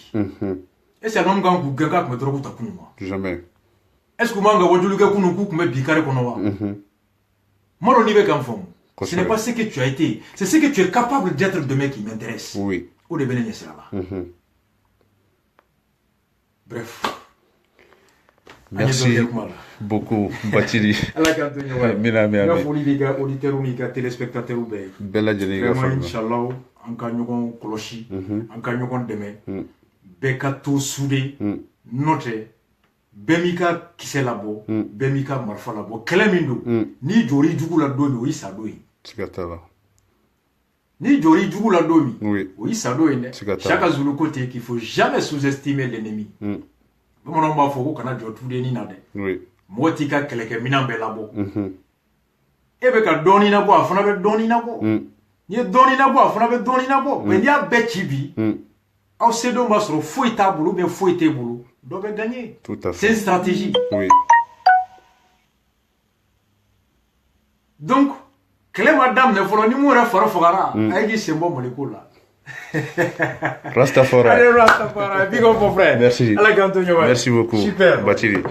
Est-ce que anw kan k'u gɛn k'a tun bɛ dɔrɔgu ta kunun wa? Jamais. Est-ce que u man ka wajulu kɛ kunun k'u tun bɛ bi kare kɔnɔ wa? N m'a dɔn n'i bɛ ka n faamu. Ce n'est pas ce que tu as été, c'est ce que tu es capable d'être demain qui m'intéresse. Oui. O de bɛ ne ɲɛsira la. Bref. Merci beaucoup, Bathily. Ala k'an to ɲɔgɔn ye. Mina. N ka foli b'i ka auditeurs n'i ka téléspectateurs bɛɛ ye. Bɛɛ lajɛlen ka Vraiment, Inch'Allah, an ka ɲɔgɔn kɔlɔsi, an ka ɲɔgɔn dɛmɛ. Bɛɛ ka to soudé, n'o tɛ, bɛɛ m'i ka kisɛ labɔ, bɛɛ m'i ka marifa labɔ. Kɛlɛ min don, n'i jɔr'i jugu la don min, o y'i sa don ye. Siga t'a la. N'i jɔr'i jugu la don min, Oui. o y'i sa don ye dɛ. Chaque Zulu ko ten qu'il faut jamais sous-estimer l'ennemi. Bamananw b'a fɔ ko kana jɔ tudennin na dɛ. Oui. Mɔgɔ t'i ka kɛlɛkɛminɛn bɛɛ labɔ. E bɛ ka dɔɔnin labɔ, a fana bɛ dɔɔnin labɔ. N'i ye dɔɔnin labɔ, a fana bɛ dɔɔnin labɔ. Mais n'i y'a bɛɛ ci bi, aw sedenw b'a sɔrɔ foyi t'a bolo ou bien foyi t'e bolo. Dɔ bɛ gagner. Tout à fait. C'est une stratégie. Oui. Donc, kɛlɛ ma daminɛ fɔlɔ ni mun yɛrɛ fari fagara, a ye k'i sen bɔ Maliko la. Rastafari. Allez, Rastafari. Big up, mon frère. Merci. Merci beaucoup. Super. Bathily.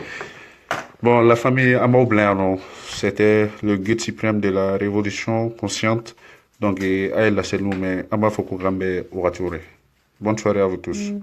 Bon, la famille Amaou Blanc, c'était le guide suprême de la révolution consciente. Donc, à elle, la mais Ama Foko Grambe Ouratioure. Bonne soirée à vous tous.